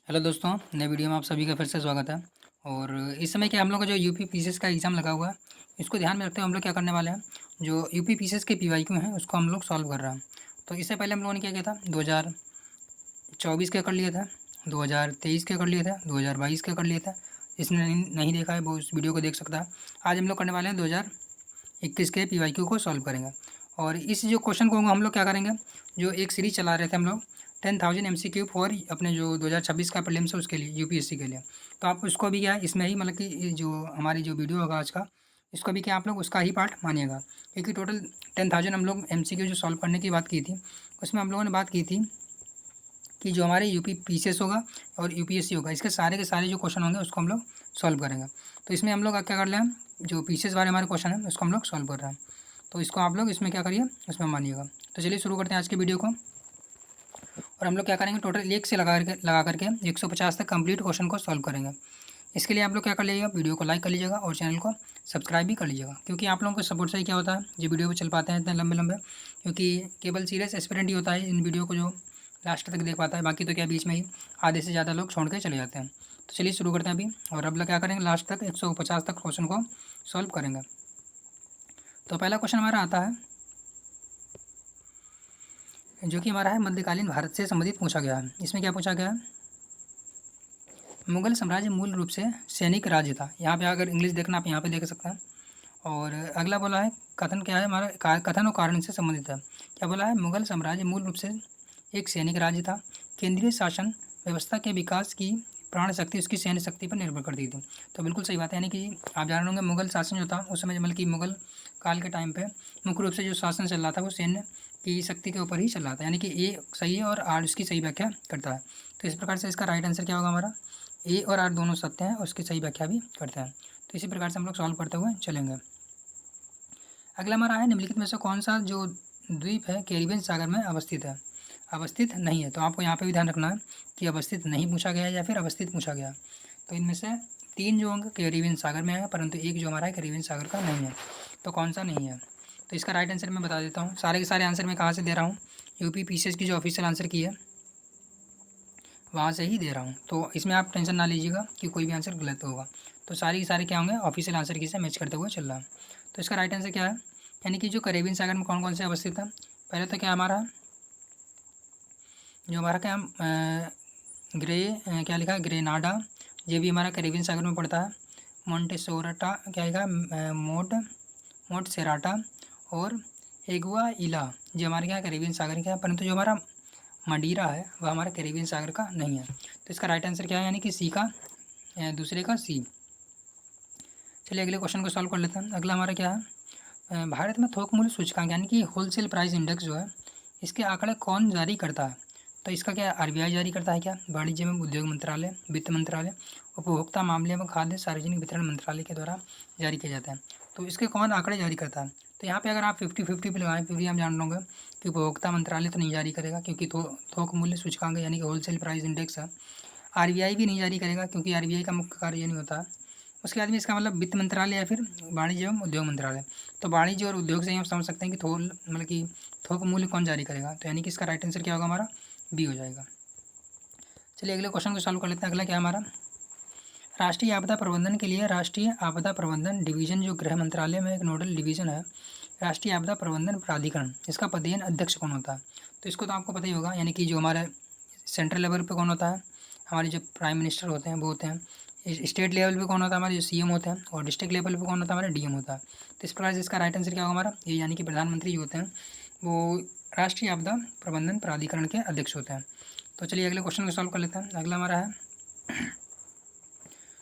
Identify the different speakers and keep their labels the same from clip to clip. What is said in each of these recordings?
Speaker 1: Hello दोस्तों, नए video में आप सभी का फिर से स्वागत है। और इस समय क्या हम लोग का जो यूपी पीसीएस का एग्ज़ाम लगा हुआ है, इसको ध्यान में रखते हुए हम लोग क्या करने वाले हैं, जो यूपी पीसीएस के पीवाईक्यू हैं उसको हम लोग सॉल्व कर रहे हैं। तो इससे पहले हम लोगों ने क्या किया था, 2024 के कर लिया था, 2023 के कर लिया था, 2022 के कर लिया था। जिसने नहीं देखा है वो उस वीडियो को देख सकता है। आज हम लोग करने वाले हैं 2021 के पीवाईक्यू को सॉल्व करेंगे। और इस जो क्वेश्चन को हम लोग क्या करेंगे, जो एक सीरीज चला रहे थे हम लोग 10,000 MCQ फॉर अपने जो 2026 का प्रीलिम्स है उसके लिए, यूपीएससी के लिए। तो आप उसको भी क्या है, इसमें ही मतलब कि ये जो हमारी जो वीडियो होगा आज का, इसको भी क्या आप लोग उसका ही पार्ट मानिएगा। क्योंकि टोटल 10,000 हम लोग MCQ जो सॉल्व करने की बात की थी, उसमें हम लोगों ने बात की थी कि जो हमारे यूपी पीसीएस होगा और यूपीएससी होगा, इसके के सारे जो क्वेश्चन होंगे उसको हम लोग सॉल्व करेंगे। तो इसमें हम लोग क्या कर रहे हैं, जो पीसीएस वाले हमारे क्वेश्चन हैं उसको हम लोग सॉल्व कर रहे हैं। तो इसको आप लोग इसमें क्या करिए, उसमें मानिएगा। तो चलिए शुरू करते हैं आज की वीडियो को। और हम लोग क्या करेंगे, टोटल एक से लगा करके 150 तक कंप्लीट क्वेश्चन को सॉल्व करेंगे। इसके लिए आप लोग क्या कर लीजिएगा, वीडियो को लाइक कर लीजिएगा और चैनल को सब्सक्राइब भी कर लीजिएगा। क्योंकि आप लोगों को सपोर्ट से ही क्या होता है, जो वीडियो पे चल पाते हैं इतने लंबे लंबे। क्योंकि केवल सीरियस एस्पिरेंट ही होता है इन वीडियो को जो लास्ट तक देख पाता है, बाकी तो क्या बीच में ही आधे से ज़्यादा लोग छोड़ के चले जाते हैं। तो चलिए शुरू करते हैं अभी। और अब लोग क्या करेंगे, लास्ट तक 150 तक क्वेश्चन को सॉल्व करेंगे। तो पहला क्वेश्चन हमारा आता है, जो कि हमारा है मध्यकालीन भारत से संबंधित पूछा गया है। इसमें क्या पूछा गया है, मुगल साम्राज्य मूल रूप से सैनिक राज्य था। यहाँ पे अगर इंग्लिश देखना आप यहाँ पे देख सकते हैं। और अगला बोला है, कथन क्या है हमारा, कथन और कारण से संबंधित है। क्या बोला है, मुगल साम्राज्य मूल रूप से एक सैनिक राज्य था। केंद्रीय शासन व्यवस्था के विकास की प्राण शक्ति उसकी सैन्य शक्ति पर निर्भर करती थी। तो बिल्कुल सही बात है। यानी कि आप जान रहे होंगे, मुगल शासन जो था उस समय, मतलब कि मुगल काल के टाइम पे मुख्य रूप से जो शासन चल रहा था वो सैन्य की शक्ति के ऊपर ही चल रहा था। यानी कि ए सही है और आर उसकी सही व्याख्या करता है। तो इस प्रकार से इसका राइट आंसर क्या होगा हमारा, ए और आर दोनों सत्य हैं और उसकी सही व्याख्या भी करते हैं। तो इसी प्रकार से हम लोग सॉल्व करते हुए चलेंगे। अगला हमारा है, निम्नलिखित में से कौन सा जो द्वीप है कैरिबियन सागर में अवस्थित है। अवस्थित नहीं है, तो आपको यहाँ पे भी ध्यान रखना है कि अवस्थित नहीं पूछा गया है या फिर अवस्थित पूछा गया। तो इनमें से 3 जो होंगे कैरिबियन सागर में है, परंतु एक जो हमारा है कैरिबियन सागर का नहीं है। तो कौन सा नहीं है, तो इसका राइट आंसर मैं बता देता हूँ। सारे के सारे आंसर मैं कहाँ से दे रहा हूँ, यूपी पीसीएस की जो ऑफिशियल आंसर की है वहाँ से ही दे रहा हूँ। तो इसमें आप टेंशन ना लीजिएगा कि कोई भी आंसर गलत होगा। तो सारे के सारे क्या होंगे, ऑफिशियल आंसर की से मैच करते हुए चल रहा है। तो इसका राइट आंसर क्या है, यानी कि जो कैरेबियन सागर में कौन कौन से अवस्थित है। पहले तो क्या हमारा, जो हमारा क्या क्या लिखा है, ग्रेनाडा, ये भी हमारा कैरेबियन सागर में पड़ता है। मोंटेसोराटा क्या लिखा है, मोंटसेराटा और एगुआ इला, जो हमारे क्या कैरेबियन सागर का है। परंतु जो हमारा मडीरा है वह हमारा कैरेबियन सागर का नहीं है। तो इसका राइट आंसर क्या है, यानी कि सी का, दूसरे का सी। चलिए अगले क्वेश्चन को सॉल्व कर लेते हैं। अगला हमारा क्या है, भारत में थोक मूल्य सूचकांक यानी कि होलसेल प्राइस इंडेक्स जो है, इसके आंकड़े कौन जारी करता है। तो इसका क्या आरबीआई जारी करता है क्या, वाणिज्य एवं उद्योग मंत्रालय, वित्त मंत्रालय, उपभोक्ता मामले एवं खाद्य सार्वजनिक वितरण मंत्रालय के द्वारा जारी किया जाता है। तो इसके कौन आंकड़े जारी करता है। तो यहाँ पे अगर आप 50-50 पे लगाएं, फिर भी हम जान लोगे कि उपभोक्ता मंत्रालय तो नहीं जारी करेगा, क्योंकि थोक मूल्य सूचकांक यानी कि होलसेल प्राइस इंडेक्स है। आरबीआई भी नहीं जारी करेगा, क्योंकि आरबीआई का मुख्य कार्य ये नहीं होता है। उसके बाद में इसका मतलब वित्त मंत्रालय या फिर वाणिज्य एवं उद्योग मंत्रालय। तो वाणिज्य और उद्योग से ही हम समझ सकते हैं कि मतलब कि थोक मूल्य कौन जारी करेगा। तो यानी कि इसका राइट आंसर क्या होगा हमारा, बी हो जाएगा। चलिए अगले क्वेश्चन को सॉल्व कर लेते हैं। अगला क्या हमारा, राष्ट्रीय आपदा प्रबंधन के लिए राष्ट्रीय आपदा प्रबंधन डिवीजन जो गृह मंत्रालय में एक नोडल डिवीजन है, राष्ट्रीय आपदा प्रबंधन प्राधिकरण, इसका पदेन अध्यक्ष कौन होता है। तो इसको तो आपको पता ही होगा, यानी कि जो हमारे सेंट्रल लेवल पे कौन होता है, हमारे जो प्राइम मिनिस्टर होते हैं वो होते हैं। स्टेट लेवल पे कौन होता है, हमारे जो सीएम होते हैं। और डिस्ट्रिक्ट लेवल पे कौन होता है, हमारा डीएम होता है। तो इस प्रकार से इसका राइट आंसर क्या होगा हमारा, ये यानी कि प्रधानमंत्री जो होते हैं वो राष्ट्रीय आपदा प्रबंधन प्राधिकरण के अध्यक्ष होते हैं। तो चलिए अगले क्वेश्चन को सॉल्व कर लेते हैं। अगला हमारा है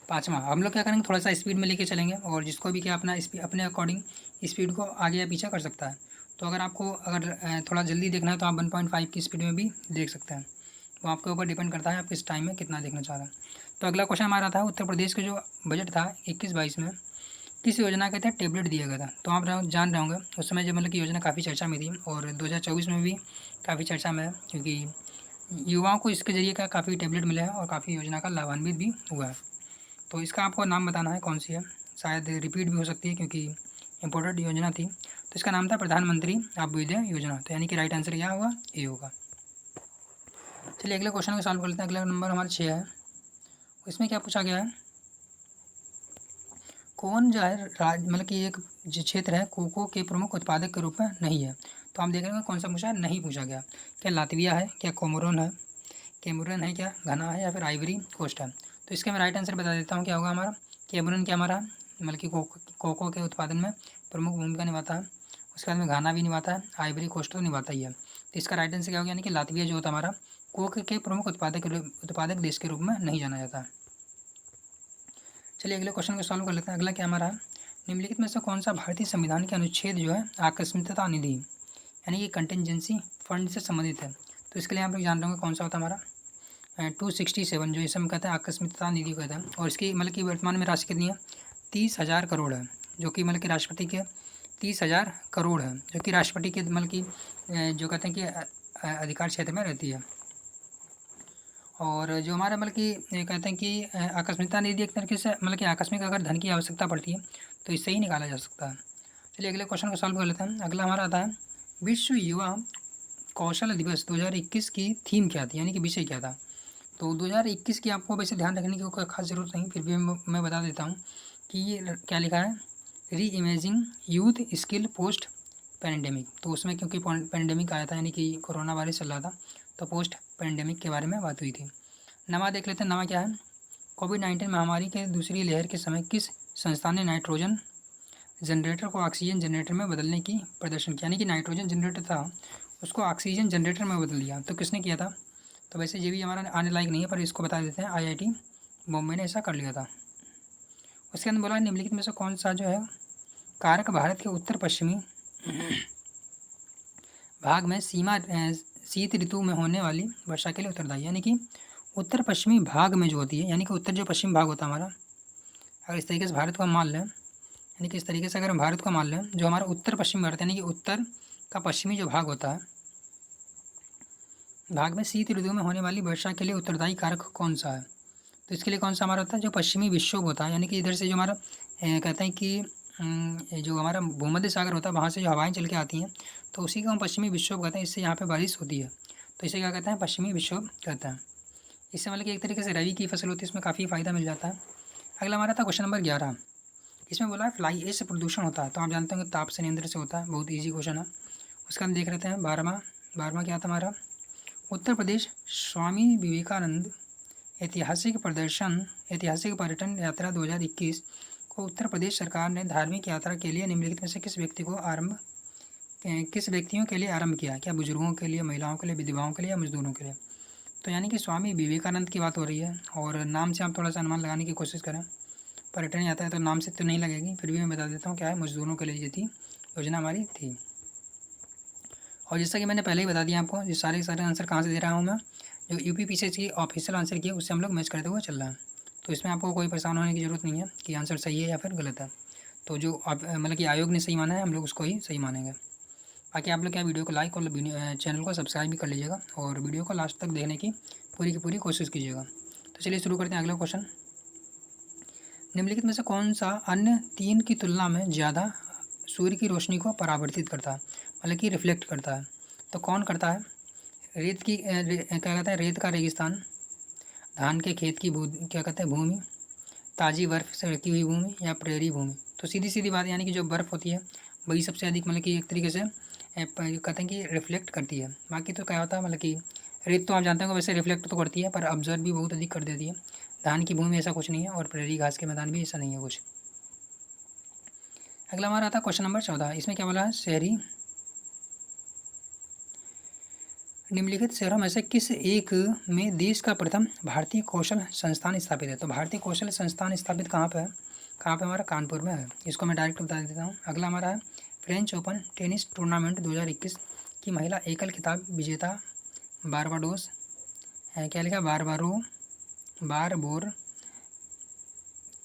Speaker 1: 5वां। हम लोग क्या करेंगे, थोड़ा सा स्पीड में लेके चलेंगे और जिसको भी क्या अपना अपने अकॉर्डिंग स्पीड को आगे या पीछे कर सकता है। तो अगर आपको थोड़ा जल्दी देखना है तो आप 1.5 की स्पीड में भी देख सकते हैं। वो आपके ऊपर डिपेंड करता है आप किस टाइम में कितना देखना चाह रहे हैं। तो अगला क्वेश्चन हमारा था, उत्तर प्रदेश का जो बजट था 21-22 में किस योजना के तहत टेबलेट दिया गया था। तो आप जान रहे होंगे उस समय जो मतलब कि योजना काफ़ी चर्चा में थी और 2024 में भी काफ़ी चर्चा में है, क्योंकि युवाओं को इसके जरिए का काफ़ी टेबलेट मिले हैं और काफ़ी योजना का लाभान्वित भी हुआ है। तो इसका आपको नाम बताना है कौन सी है, शायद रिपीट भी हो सकती है क्योंकि इम्पोर्टेंट योजना थी। तो इसका नाम था प्रधानमंत्री अभ्युदय योजना। तो यानी कि राइट आंसर क्या होगा, ए होगा। चलिए अगले क्वेश्चन को सॉल्व कर लेते हैं। अगला नंबर हमारा 6 है। इसमें क्या पूछा गया है, कौन जो है मतलब कि एक जो क्षेत्र है कोको के प्रमुख उत्पादक के रूप में नहीं है। तो हम देख रहे हैं कौन सा पूछा है, नहीं पूछा गया। क्या लातविया है, क्या कोमोरोन है, कैमरून है, क्या घना है, या फिर आइवरी कोस्ट है। तो इसका मैं राइट आंसर बता देता हूँ, क्या होगा हमारा कैमरून क्या हमारा मतलब कि कोको के उत्पादन में प्रमुख भूमिका निभाता है। उसके बाद में घाना भी निभाता है, आइवरी कोस्ट तो निभाता ही है। तो इसका राइट आंसर क्या होगा, यानी कि लातविया जो होता है हमारा कोको के प्रमुख उत्पादक देश के रूप में नहीं जाना जाता है। चलिए अगले क्वेश्चन को सॉल्व कर लेते हैं। अगला क्या हमारा, निम्नलिखित में से कौन सा भारतीय संविधान के अनुच्छेद जो है आकस्मिकता निधि यानी कि कंटिजेंसी फंड से संबंधित है। तो इसके लिए आप लोग जान रहे होंगे कौन सा होता है हमारा 267, जो इसे हम कहते हैं आकस्मिकता निधि कहते हैं। और इसकी मतलब कि वर्तमान में राशि कितनी है, 30,000 करोड़ है, जो कि मतलब कि राष्ट्रपति के 30,000 करोड़ है, जो कि राष्ट्रपति के मतलब कि जो कहते हैं कि अधिकार क्षेत्र में रहती है। और जो हमारा मतलब कि कहते हैं कि आकस्मिकता निधि एक तरीके से मतलब कि आकस्मिक अगर धन की आवश्यकता पड़ती है तो इससे ही निकाला जा सकता है। चलिए अगले क्वेश्चन को सॉल्व कर लेते हैं। अगला हमारा आता है, विश्व युवा कौशल दिवस 2021 की थीम क्या थी, यानी कि विषय क्या था। तो 2021 की आपको वैसे ध्यान रखने की कोई खास ज़रूरत नहीं, फिर भी मैं बता देता हूँ कि ये क्या लिखा है, री imaging youth skill post pandemic. तो उसमें क्योंकि पैंडेमिक आया था यानी कि कोरोना वायरस चल रहा था, तो पोस्ट पैंडेमिक के बारे में बात हुई थी। नमा देख लेते हैं, नमा क्या है, कोविड-19 महामारी के दूसरी लहर के समय किस संस्था ने नाइट्रोजन जनरेटर को ऑक्सीजन जनरेटर में बदलने की प्रदर्शन किया, यानी कि नाइट्रोजन जनरेटर था उसको ऑक्सीजन जनरेटर में बदल दिया। तो किसने किया था, तो वैसे ये भी हमारा आने लायक नहीं है पर इसको बता देते हैं, IIT बॉम्बे ने ऐसा कर लिया था। उसके अंदर बोला निम्नलिखित में से कौन सा जो है कारक भारत के उत्तर पश्चिमी भाग में शीत ऋतु में होने वाली वर्षा के लिए उत्तरदायी, यानी कि उत्तर पश्चिमी भाग में जो होती है, यानी कि उत्तर जो पश्चिम भाग होता है हमारा, अगर इस तरीके से भारत को हम मान लें, यानी कि इस तरीके से अगर हम भारत को मान लें, जो हमारा उत्तर पश्चिम भारत यानी कि उत्तर का पश्चिमी जो भाग होता है, भाग में शीत ऋतु में होने वाली वर्षा के लिए उत्तरदायी कारक कौन सा है। तो इसके लिए कौन सा हमारा होता है, जो पश्चिमी विक्षोभ होता है, यानी कि इधर से जो हमारा कहते हैं कि जो हमारा भूमध्य सागर होता है वहाँ से जो हवाएं चल के आती हैं, तो उसी को हम पश्चिमी विक्षोभ कहते हैं। इससे यहाँ पे बारिश होती है, तो इसे क्या कहते हैं, पश्चिमी विक्षोभ कहते हैं। इससे मतलब कि एक तरीके से रबी की फसल होती है, इसमें काफ़ी फ़ायदा मिल जाता है। अगला हमारा था क्वेश्चन नंबर 11। इसमें बोला है फ्लाई एश से प्रदूषण होता है, तो आप जानते होंगे ताप संयंत्र से होता है, बहुत ईजी क्वेश्चन है। उसका हम देख लेते हैं 12वां क्या था हमारा, उत्तर प्रदेश स्वामी विवेकानंद ऐतिहासिक पर्यटन यात्रा 2021 को उत्तर प्रदेश सरकार ने धार्मिक यात्रा के लिए निम्नलिखित में से किस व्यक्तियों के लिए आरंभ किया, क्या बुजुर्गों के लिए, महिलाओं के लिए, विधवाओं के लिए या मजदूरों के लिए। तो यानी कि स्वामी विवेकानंद की बात हो रही है, और नाम से आप थोड़ा सा अनुमान लगाने की कोशिश करें। पर्यटन यात्रा है तो नाम से तो नहीं लगेगी, फिर भी मैं बता देता हूँ क्या है, मजदूरों के लिए ये थी योजना हमारी थी। और जैसा कि मैंने पहले ही बता दिया आपको, ये सारे आंसर कहाँ से दे रहा हूँ मैं, जो UPPCC की ऑफिशियल आंसर किया उससे हम लोग मैच करते हुए चल रहा है। तो इसमें आपको कोई परेशान होने की ज़रूरत नहीं है कि आंसर सही है या फिर गलत है। तो जो मतलब कि आयोग ने सही माना है हम लोग उसको ही सही मानेंगे। बाकी आप लोग क्या वीडियो को लाइक और चैनल को सब्सक्राइब भी कर लीजिएगा, और वीडियो को लास्ट तक देखने की पूरी कोशिश कीजिएगा। तो चलिए शुरू करते हैं अगला क्वेश्चन। निम्नलिखित में से कौन सा अन्य 3 की तुलना में ज़्यादा सूर्य की रोशनी को परावर्तित करता है, मतलब कि रिफ्लेक्ट करता है। तो कौन करता है, क्या कहते हैं, रेत का रेगिस्तान, धान के खेत की क्या कहते हैं भूमि, ताज़ी बर्फ़ से ढकी हुई भूमि, या प्रेरी भूमि। तो सीधी बात, यानी कि जो बर्फ़ होती है वही सबसे अधिक मतलब कि एक तरीके से कहते हैं कि रिफ्लेक्ट करती है। बाकी तो क्या होता है मतलब कि रेत तो आप जानते हैं वैसे रिफ्लेक्ट तो करती है पर ऑब्जर्व भी बहुत अधिक कर देती है। धान की भूमि ऐसा कुछ नहीं है, और प्रेरी घास के मैदान भी ऐसा नहीं है कुछ। अगला हमारा आता है क्वेश्चन नंबर 14। इसमें क्या बोला है, शहरी निम्नलिखित शहरों में से किस एक में देश का प्रथम भारतीय कौशल संस्थान स्थापित है। तो भारतीय कौशल संस्थान स्थापित कहाँ पे है, हमारा कानपुर में है। इसको मैं डायरेक्ट बता देता हूँ। अगला हमारा है फ्रेंच ओपन टेनिस टूर्नामेंट 2021 की महिला एकल खिताब विजेता बारबाडोस क्या लिखा, बारबोर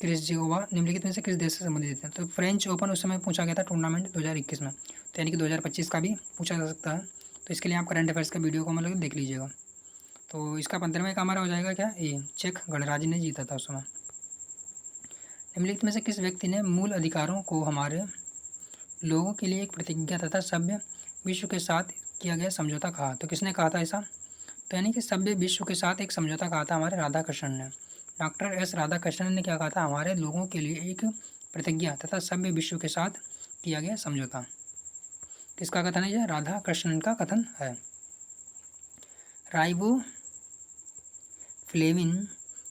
Speaker 1: क्रिस्जियोवा निम्नलिखित में से किस देश से संबंधित है। तो फ्रेंच ओपन उस समय पूछा गया था टूर्नामेंट 2021 में, तो यानी कि 2025 का भी पूछा जा सकता है। तो इसके लिए आप करंट अफेयर्स का वीडियो को मतलब देख लीजिएगा। तो इसका 15वें का हमारा हो जाएगा क्या, ये चेक गणराज्य ने जीता था उस समय। निम्नलिखित में से किस व्यक्ति ने मूल अधिकारों को हमारे लोगों के लिए एक प्रतिज्ञा तथा सभ्य विश्व के साथ किया गया समझौता कहा। तो किसने कहा था ऐसा, तो यानी कि सभ्य विश्व के साथ एक समझौता कहा था हमारे राधाकृष्णन ने। डॉक्टर एस राधाकृष्णन ने क्या कहा था, हमारे लोगों के लिए एक प्रतिज्ञा तथा सभ्य विश्व के साथ किया गया समझौता। किसका कथन है, यह राधाकृष्णन का कथन है। राइबो फ्लेविन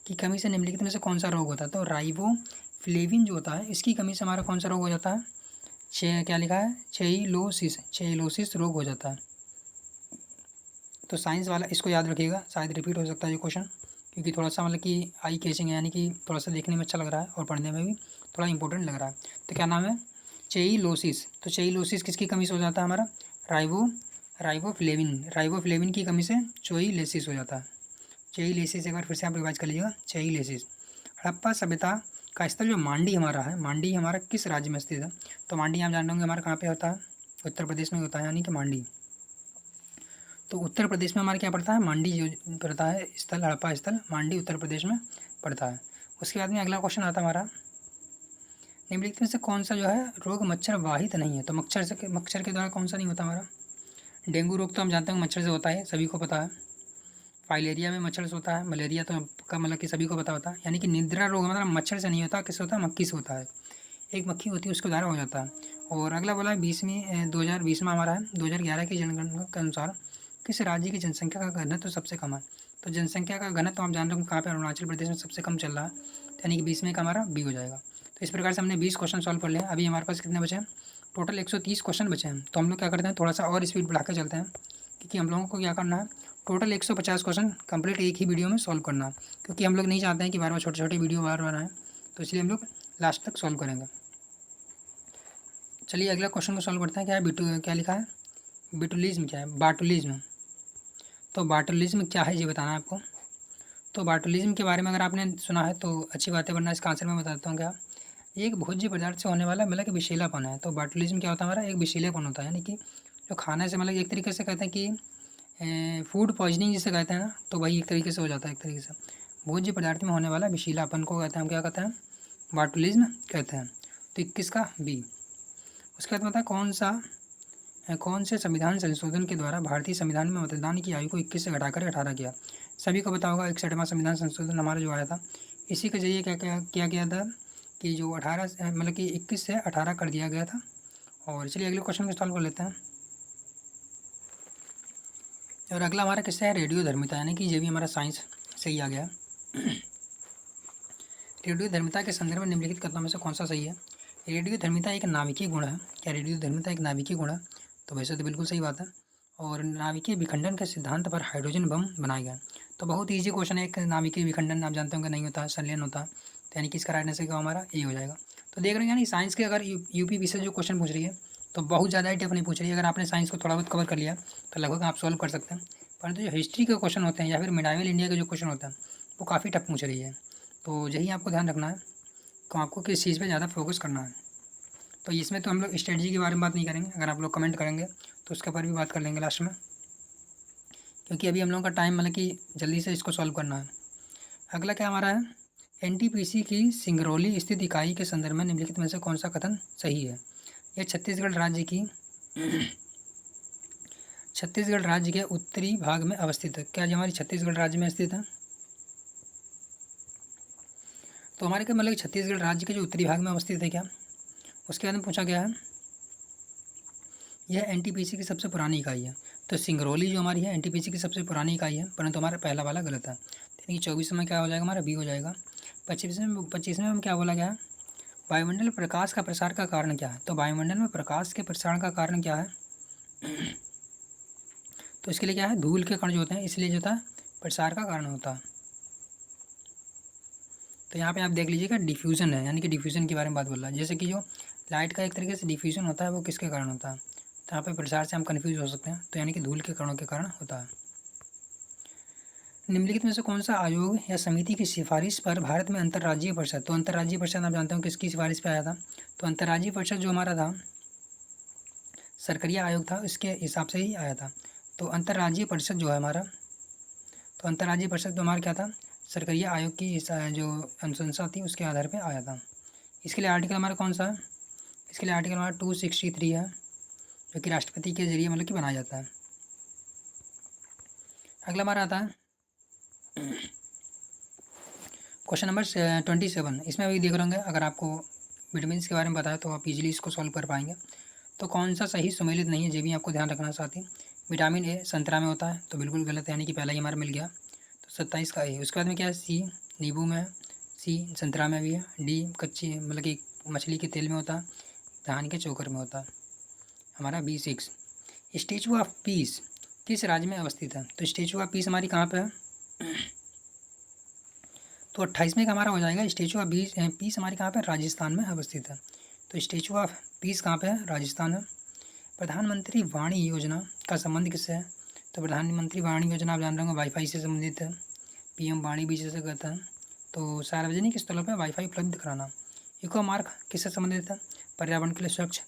Speaker 1: की कमी से निम्नलिखित में से कौन सा रोग होता है, तो राइबो फ्लेविन जो होता है इसकी कमी से हमारा कौन सा रोग हो जाता है, क्या लिखा है, चेइलोसिस रोग हो जाता है। तो साइंस वाला इसको याद रखिएगा, शायद रिपीट हो सकता है ये क्वेश्चन, क्योंकि थोड़ा सा मतलब कि आई कैचिंग है, यानी कि थोड़ा सा देखने में अच्छा लग रहा है और पढ़ने में भी थोड़ा इंपॉर्टेंट लग रहा है। तो क्या नाम है, चेइलोसिस। तो चेइलोसिस किसकी कमी से हो जाता है हमारा, राइबोफ्लेविन की कमी से चोइलेसिस हो जाता है। चेइलेसिस एक बार फिर से आप रिवाइज कर लीजिएगा, चेइलेसिस। हड़प्पा सभ्यता का स्थल जो मांडी हमारा है, मांडी हमारा किस राज्य में स्थित है, तो मांडी आप जान होंगे हमारा कहाँ पे होता है, उत्तर प्रदेश में होता है, यानी कि मांडी। तो उत्तर प्रदेश में हमारा क्या पड़ता है, मांडी जो पड़ता है स्थल, हड़प्पा स्थल मांडी उत्तर प्रदेश में पड़ता है। उसके बाद में अगला क्वेश्चन आता है हमारा, निम्नलिखित में से कौन सा जो है रोग मच्छर वाहित नहीं है, तो मच्छर के द्वारा कौन सा नहीं होता हमारा, डेंगू रोग तो हम जानते हैं मच्छर से होता है, सभी को पता है। फाइलेरिया में मच्छर से होता है, मलेरिया तो का मतलब कि सभी को पता होता है। यानी कि निद्रा रोग मतलब मच्छर से नहीं होता, किससे होता है, मक्खी से होता है। एक मक्खी होती है उसके द्वारा हो जाता है। और अगला बोला है 2020 में हमारा है 2011 की जनगणना के अनुसार किस राज्य की जनसंख्या का घनत्व तो सबसे कम है, तो जनसंख्या का घनत्व तो हम जान रहे हैं कहाँ पे, अरुणाचल प्रदेश में सबसे कम चल रहा है, यानी कि 20 में का हमारा बी हो जाएगा। तो इस प्रकार से हमने 20 क्वेश्चन सॉल्व कर लिए। अभी हमारे पास कितने बचे हैं, टोटल 130 क्वेश्चन बचे हैं। तो हम लोग क्या करते हैं, थोड़ा सा और स्पीड बढ़ा के चलते हैं, क्योंकि हम लोगों को क्या करना है, टोटल 150 क्वेश्चन कंप्लीट एक ही वीडियो में सॉल्व करना है, क्योंकि हम लोग नहीं चाहते हैं कि बार बार छोटे छोटे वीडियो बार बार आए, तो इसलिए हम लोग लास्ट तक सॉल्व करेंगे। चलिए अगला क्वेश्चन को सॉल्व करते हैं। क्या है, क्या लिखा है, बिटुलिज्म क्या है, बाटुलिज्म। तो बाटुलिज्म क्या है ये बताना है आपको। तो बाटुलिज्म के बारे में अगर आपने सुना है तो अच्छी बात है, वरना इसका आंसर मैं बताता हूँ। क्या, ये एक भोज्य पदार्थ से होने वाला मतलब कि विषैलापन है। तो बाटुलिज्म क्या होता है हमारा, एक विषैलापन होता है, यानी कि जो खाने से मतलब एक तरीके से कहते हैं कि फूड पॉइजनिंग जिसे कहते हैं ना, तो वही एक तरीके से हो जाता है। एक तरीके से भोज्य पदार्थ में होने वाला विषैलापन को कहते हैं, हम क्या कहते हैं, बाटुलिज्म कहते हैं। तो 21 का बी। उसके बाद बताया कौन से संविधान संशोधन के द्वारा भारतीय संविधान में मतदान की आयु को 21 से घटाकर 18 किया। सभी को पता होगा 61वां संविधान संशोधन हमारा जो आया था, इसी के जरिए क्या क्या किया गया था कि जो 18 मतलब कि 21 से 18 कर दिया गया था। और चलिए अगले क्वेश्चन को सॉल्व कर लेते हैं। और अगला हमारा किससे है, रेडियो धर्मिता, यानी कि ये भी हमारा साइंस से ही आ गया। रेडियो धर्मिता के संदर्भ में निम्नलिखित कथनों में से कौन सा सही है। रेडियो धर्मिता एक नाभिकीय गुण है। क्या रेडियो धर्मिता एक नाभिकीय गुण है, तो वैसे तो बिल्कुल सही बात है। और नाभिकीय विखंडन के सिद्धांत पर हाइड्रोजन बम बनाया गया। तो बहुत ईजी क्वेश्चन है, एक नाभिकीय विखंडन आप जानते होंगे नहीं होता है, संलयन होता है, तो यानी कि इसका राइट आंसर क्या हमारा ए हो जाएगा। तो देख रहे हैं यानी साइंस के अगर यूपी से जो क्वेश्चन पूछ रही है तो बहुत ज़्यादा ही टफ नहीं पूछ रही है। अगर आपने साइंस को थोड़ा बहुत कवर कर लिया तो लगभग आप सॉल्व कर सकते हैं। परंतु जो हिस्ट्री के क्वेश्चन होते हैं या फिर मिडाइवल इंडिया के जो क्वेश्चन होते हैं वो काफ़ी टफ पूछ रही है। तो यही आपको ध्यान रखना है तो आपको किस चीज़ पे ज़्यादा फोकस करना है। तो इसमें तो हम लोग स्ट्रेटजी के बारे में बात नहीं करेंगे, अगर आप लोग कमेंट करेंगे तो उसके ऊपर भी बात कर लेंगे लास्ट में, क्योंकि अभी हम लोगों का टाइम मतलब कि जल्दी से इसको सॉल्व करना है। अगला क्या हमारा है, एनटीपीसी की सिंगरौली स्थित इकाई के संदर्भ में निम्नलिखित में से कौन सा कथन सही है। यह छत्तीसगढ़ राज्य के उत्तरी भाग में अवस्थित है। क्या ये हमारी छत्तीसगढ़ राज्य में स्थित है। तो हमारे क्या मतलब छत्तीसगढ़ राज्य के जो उत्तरी भाग में अवस्थित है क्या। उसके बाद में पूछा गया है यह एनटीपीसी की सबसे पुरानी इकाई है। तो सिंगरौली जो हमारी है एनटीपीसी की सबसे पुरानी इकाई है, परंतु हमारा पहला वाला गलत है, यानी कि 24 में क्या हो जाएगा हमारा बी हो जाएगा। 25 में हम क्या बोला गया है, वायुमंडल में प्रकाश का प्रसार का कारण क्या है। तो वायुमंडल में प्रकाश के प्रसारण का कारण क्या है, तो इसके लिए क्या है, धूल के कण जो होते हैं, इसलिए जो होता है प्रसार का कारण होता है। तो यहाँ पे आप देख लीजिएगा डिफ्यूज़न है, यानी कि डिफ्यूज़न के बारे में बात बोल रहा है। जैसे कि जो लाइट का एक तरीके से डिफ्यूज़न होता है वो किसके कारण होता है, तो यहाँ पे प्रसार से हम कन्फ्यूज हो सकते हैं, तो यानी कि धूल के कणों के कारण होता है। निम्नलिखित में से कौन सा आयोग या समिति की सिफारिश पर भारत में अंतर्राज्यीय परिषद, तो अंतर्राज्यीय परिषद आप जानते हो किसकी सिफारिश पर आया था, तो अंतर्राज्यीय परिषद जो हमारा था सरकरिया आयोग था, इसके हिसाब से ही आया था। तो अंतर्राज्यीय परिषद जो है हमारा, तो अंतर्राज्यीय परिषद जो हमारा क्या था, सरकरिया आयोग की जो अनुशंसा थी उसके आधार पर आया था। इसके लिए आर्टिकल हमारा कौन सा है, इसके लिए आर्टिकल हमारा 263 है, जो कि राष्ट्रपति के जरिए मतलब कि बनाया जाता है। अगला हमारा आता है क्वेश्चन नंबर 27। इसमें अभी देख रहे होंगे, अगर आपको विटामिन के बारे में बताया तो आप इजीली इसको सॉल्व कर पाएंगे। तो कौन सा सही सम्मिलित नहीं है, ये भी आपको ध्यान रखना साथ ही। विटामिन ए संतरा में होता है, तो बिल्कुल गलत, यानी कि पहला ही हमारा मिल गया। तो 27 का ए। उसके बाद में क्या है, सी नींबू में है, सी संतरा में भी है, डी कच्ची मतलब कि मछली के तेल में होता है, धान के चोकर में होता है। हमारा बी 6। स्टेचू ऑफ पीस किस राज्य में अवस्थित है? तो स्टेचू ऑफ पीस हमारी कहाँ पे है? तो 28वें का हमारा हो जाएगा स्टेचू ऑफ पीस हमारी कहाँ पे? राजस्थान में अवस्थित है। तो स्टेचू ऑफ पीस कहाँ पे है? राजस्थान है। प्रधानमंत्री वाणी योजना का संबंध किससे है? तो प्रधानमंत्री वाणी योजना आप जान रहे होंगे वाईफाई से संबंधित है। पीएम वाणी भी जिसे कहता है। तो सार्वजनिक स्थलों पर वाईफाई उपलब्ध कराना। इको मार्क किससे संबंधित है? पर्यावरण के लिए स्वच्छ,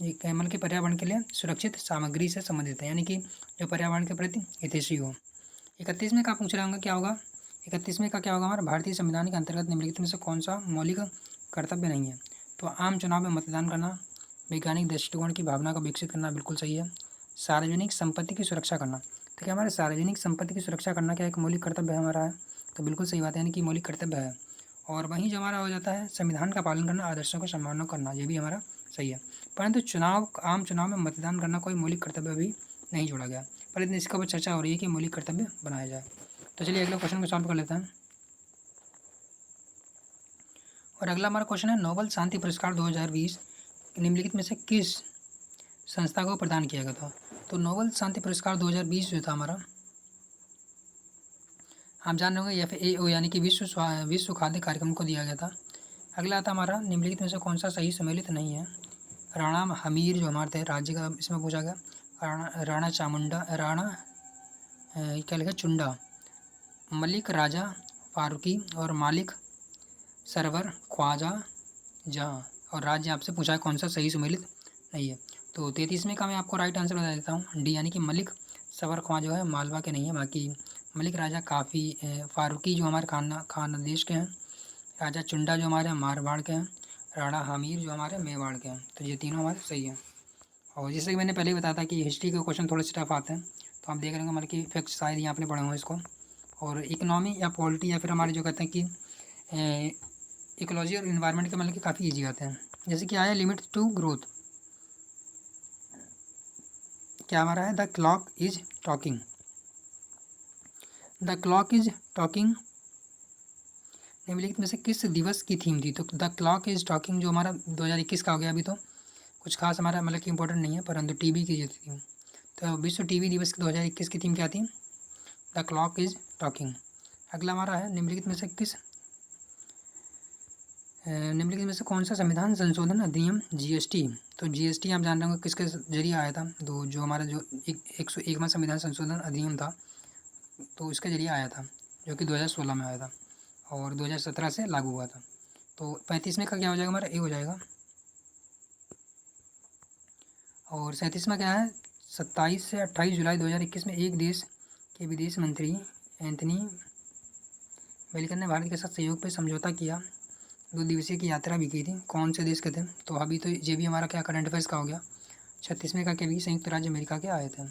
Speaker 1: कैमल के पर्यावरण के लिए सुरक्षित सामग्री से संबंधित है, यानी कि जो पर्यावरण के प्रति हितैषी हो। 31वें का पूछ रहा होगा क्या होगा? 31वें का क्या होगा हमारा? भारतीय संविधान के अंतर्गत निम्नलिखित में से कौन सा मौलिक कर्तव्य नहीं है? तो आम चुनाव में मतदान करना, वैज्ञानिक दृष्टिकोण की भावना को विकसित करना बिल्कुल सही है। सार्वजनिक संपत्ति की सुरक्षा करना, तो क्या हमारे सार्वजनिक संपत्ति की सुरक्षा करना क्या एक मौलिक कर्तव्य हमारा है? तो बिल्कुल सही बात है, यानी कि मौलिक कर्तव्य है। और वहीं जो हमारा हो जाता है संविधान का पालन करना, आदर्शों को सम्मान करना, ये भी हमारा सही है। परंतु आम चुनाव में मतदान करना कोई मौलिक कर्तव्य भी नहीं जोड़ा गया, परंतु इसके ऊपर चर्चा हो रही है कि मौलिक कर्तव्य बनाया जाए। तो चलिए अगले क्वेश्चन को सॉल्व कर लेते हैं। और अगला हमारा क्वेश्चन है, नोबेल शांति पुरस्कार 2020 निम्नलिखित में से किस संस्था को प्रदान किया गया था? तो नोबेल शांति पुरस्कार 2020 जो था हमारा, आप जान रहे होंगे FAO यानी कि विश्व खाद्य कार्यक्रम को दिया गया था। अगला आता हमारा, निम्नलिखित में से कौन सा सही सम्मिलित नहीं है? राणा हमीर जो हमारे थे राज्य का इसमें पूछा गया। राणा क्या लिखा? चुंडा, मलिक राजा फारूकी और मालिक सरवर ख्वाजा जहाँ। और राज्य आपसे पूछा है कौन सा सही सम्मिलित नहीं है? तो 33वें का मैं आपको राइट आंसर बता देता हूँ, डी, यानी कि मलिक सवर ख्वां जो है मालवा के नहीं है। बाकी मलिक राजा फारूकी जो हमारे खानदेश के हैं, राजा चुंडा जो हमारे मारवाड़ के हैं, राणा हमीर जो हमारे मेवाड़ के हैं। तो ये तीनों हमारे सही हैं। और जैसे कि मैंने पहले ही बताया था कि हिस्ट्री के क्वेश्चन थोड़े से टफ आते हैं, तो आप देख रहे होंगे मतलब कि फैक्ट्स शायद यहाँ आपने पढ़े हों इसको। और इकोनॉमी या पॉलिटी या फिर हमारे जो कहते हैं कि इकोलॉजी और इन्वायरमेंट के मतलब कि काफ़ी ईजी आते हैं। जैसे कि आया लिमिट टू ग्रोथ, क्या हमारा है? The clock is talking. The clock is talking निम्नलिखित में से किस दिवस की थीम थी? तो द क्लॉक इज टॉकिंग जो हमारा 2021 का हो गया, अभी तो कुछ खास हमारा मतलब कि इंपॉर्टेंट नहीं है, परंतु टीवी की जो थी, तो विश्व टीवी दिवस की 2021 की थीम क्या थी? The clock is talking. अगला हमारा है, निम्नलिखित में से कौन सा संविधान संशोधन अधिनियम GST? तो GST आप जान रहे होंगे किसके जरिए आया था? तो जो हमारा जो 101वां संविधान संशोधन अधिनियम था, तो इसके जरिए आया था, जो कि 2016 में आया था और 2017 से लागू हुआ था। तो 35वें का क्या हो जाएगा हमारा? ए हो जाएगा। और 37वां क्या है? 27 से 28 जुलाई 2021 में एक देश के विदेश मंत्री एंथनी ब्लिंकन ने भारत के साथ सहयोग पर समझौता किया, 2 दिवसीय की यात्रा भी की थी। कौन से देश के थे? तो अभी तो ये भी हमारा क्या करंट अफेयर्स का हो गया। 36वें का भी संयुक्त राज्य अमेरिका के आए थे।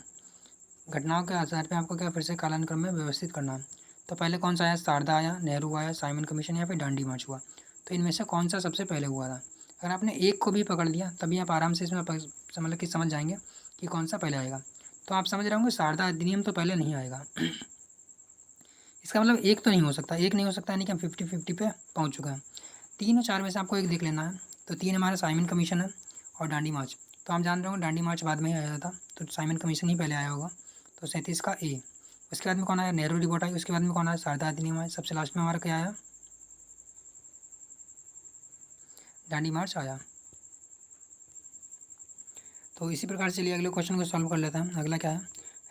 Speaker 1: घटनाओं के आधार पर आपको क्या फिर से कालानुक्रम में व्यवस्थित करना है। तो पहले कौन सा आया? शारदा आया, नेहरू आया, साइमन कमीशन या फिर डांडी मार्च हुआ? तो इनमें से कौन सा सबसे पहले हुआ था? अगर आपने एक को भी पकड़ लिया तभी आप आराम से इसमें मतलब कि समझ जाएंगे कि कौन सा पहले आएगा। तो आप समझ रहे होंगे शारदा अधिनियम तो पहले नहीं आएगा। इसका मतलब एक तो नहीं हो सकता, एक नहीं हो सकता, यानी कि हम 50-50 पे पहुँच चुके हैं। 3 और 4 में से आपको एक देख लेना है। तो 3 हमारा साइमन कमीशन है और डांडी मार्च। तो आप जान रहे होंगे डांडी मार्च बाद में ही आया था, तो साइमन कमीशन ही पहले आया होगा। तो 37 का ए। उसके बाद में कौन आया? नेहरू रिपोर्ट आई। उसके बाद में कौन आया? शारदा अधिनियम आया। सबसे लास्ट में हमारा क्या आया? डांडी मार्च आया। तो इसी प्रकार से चलिए अगले क्वेश्चन को सॉल्व कर लेते हैं। अगला क्या है?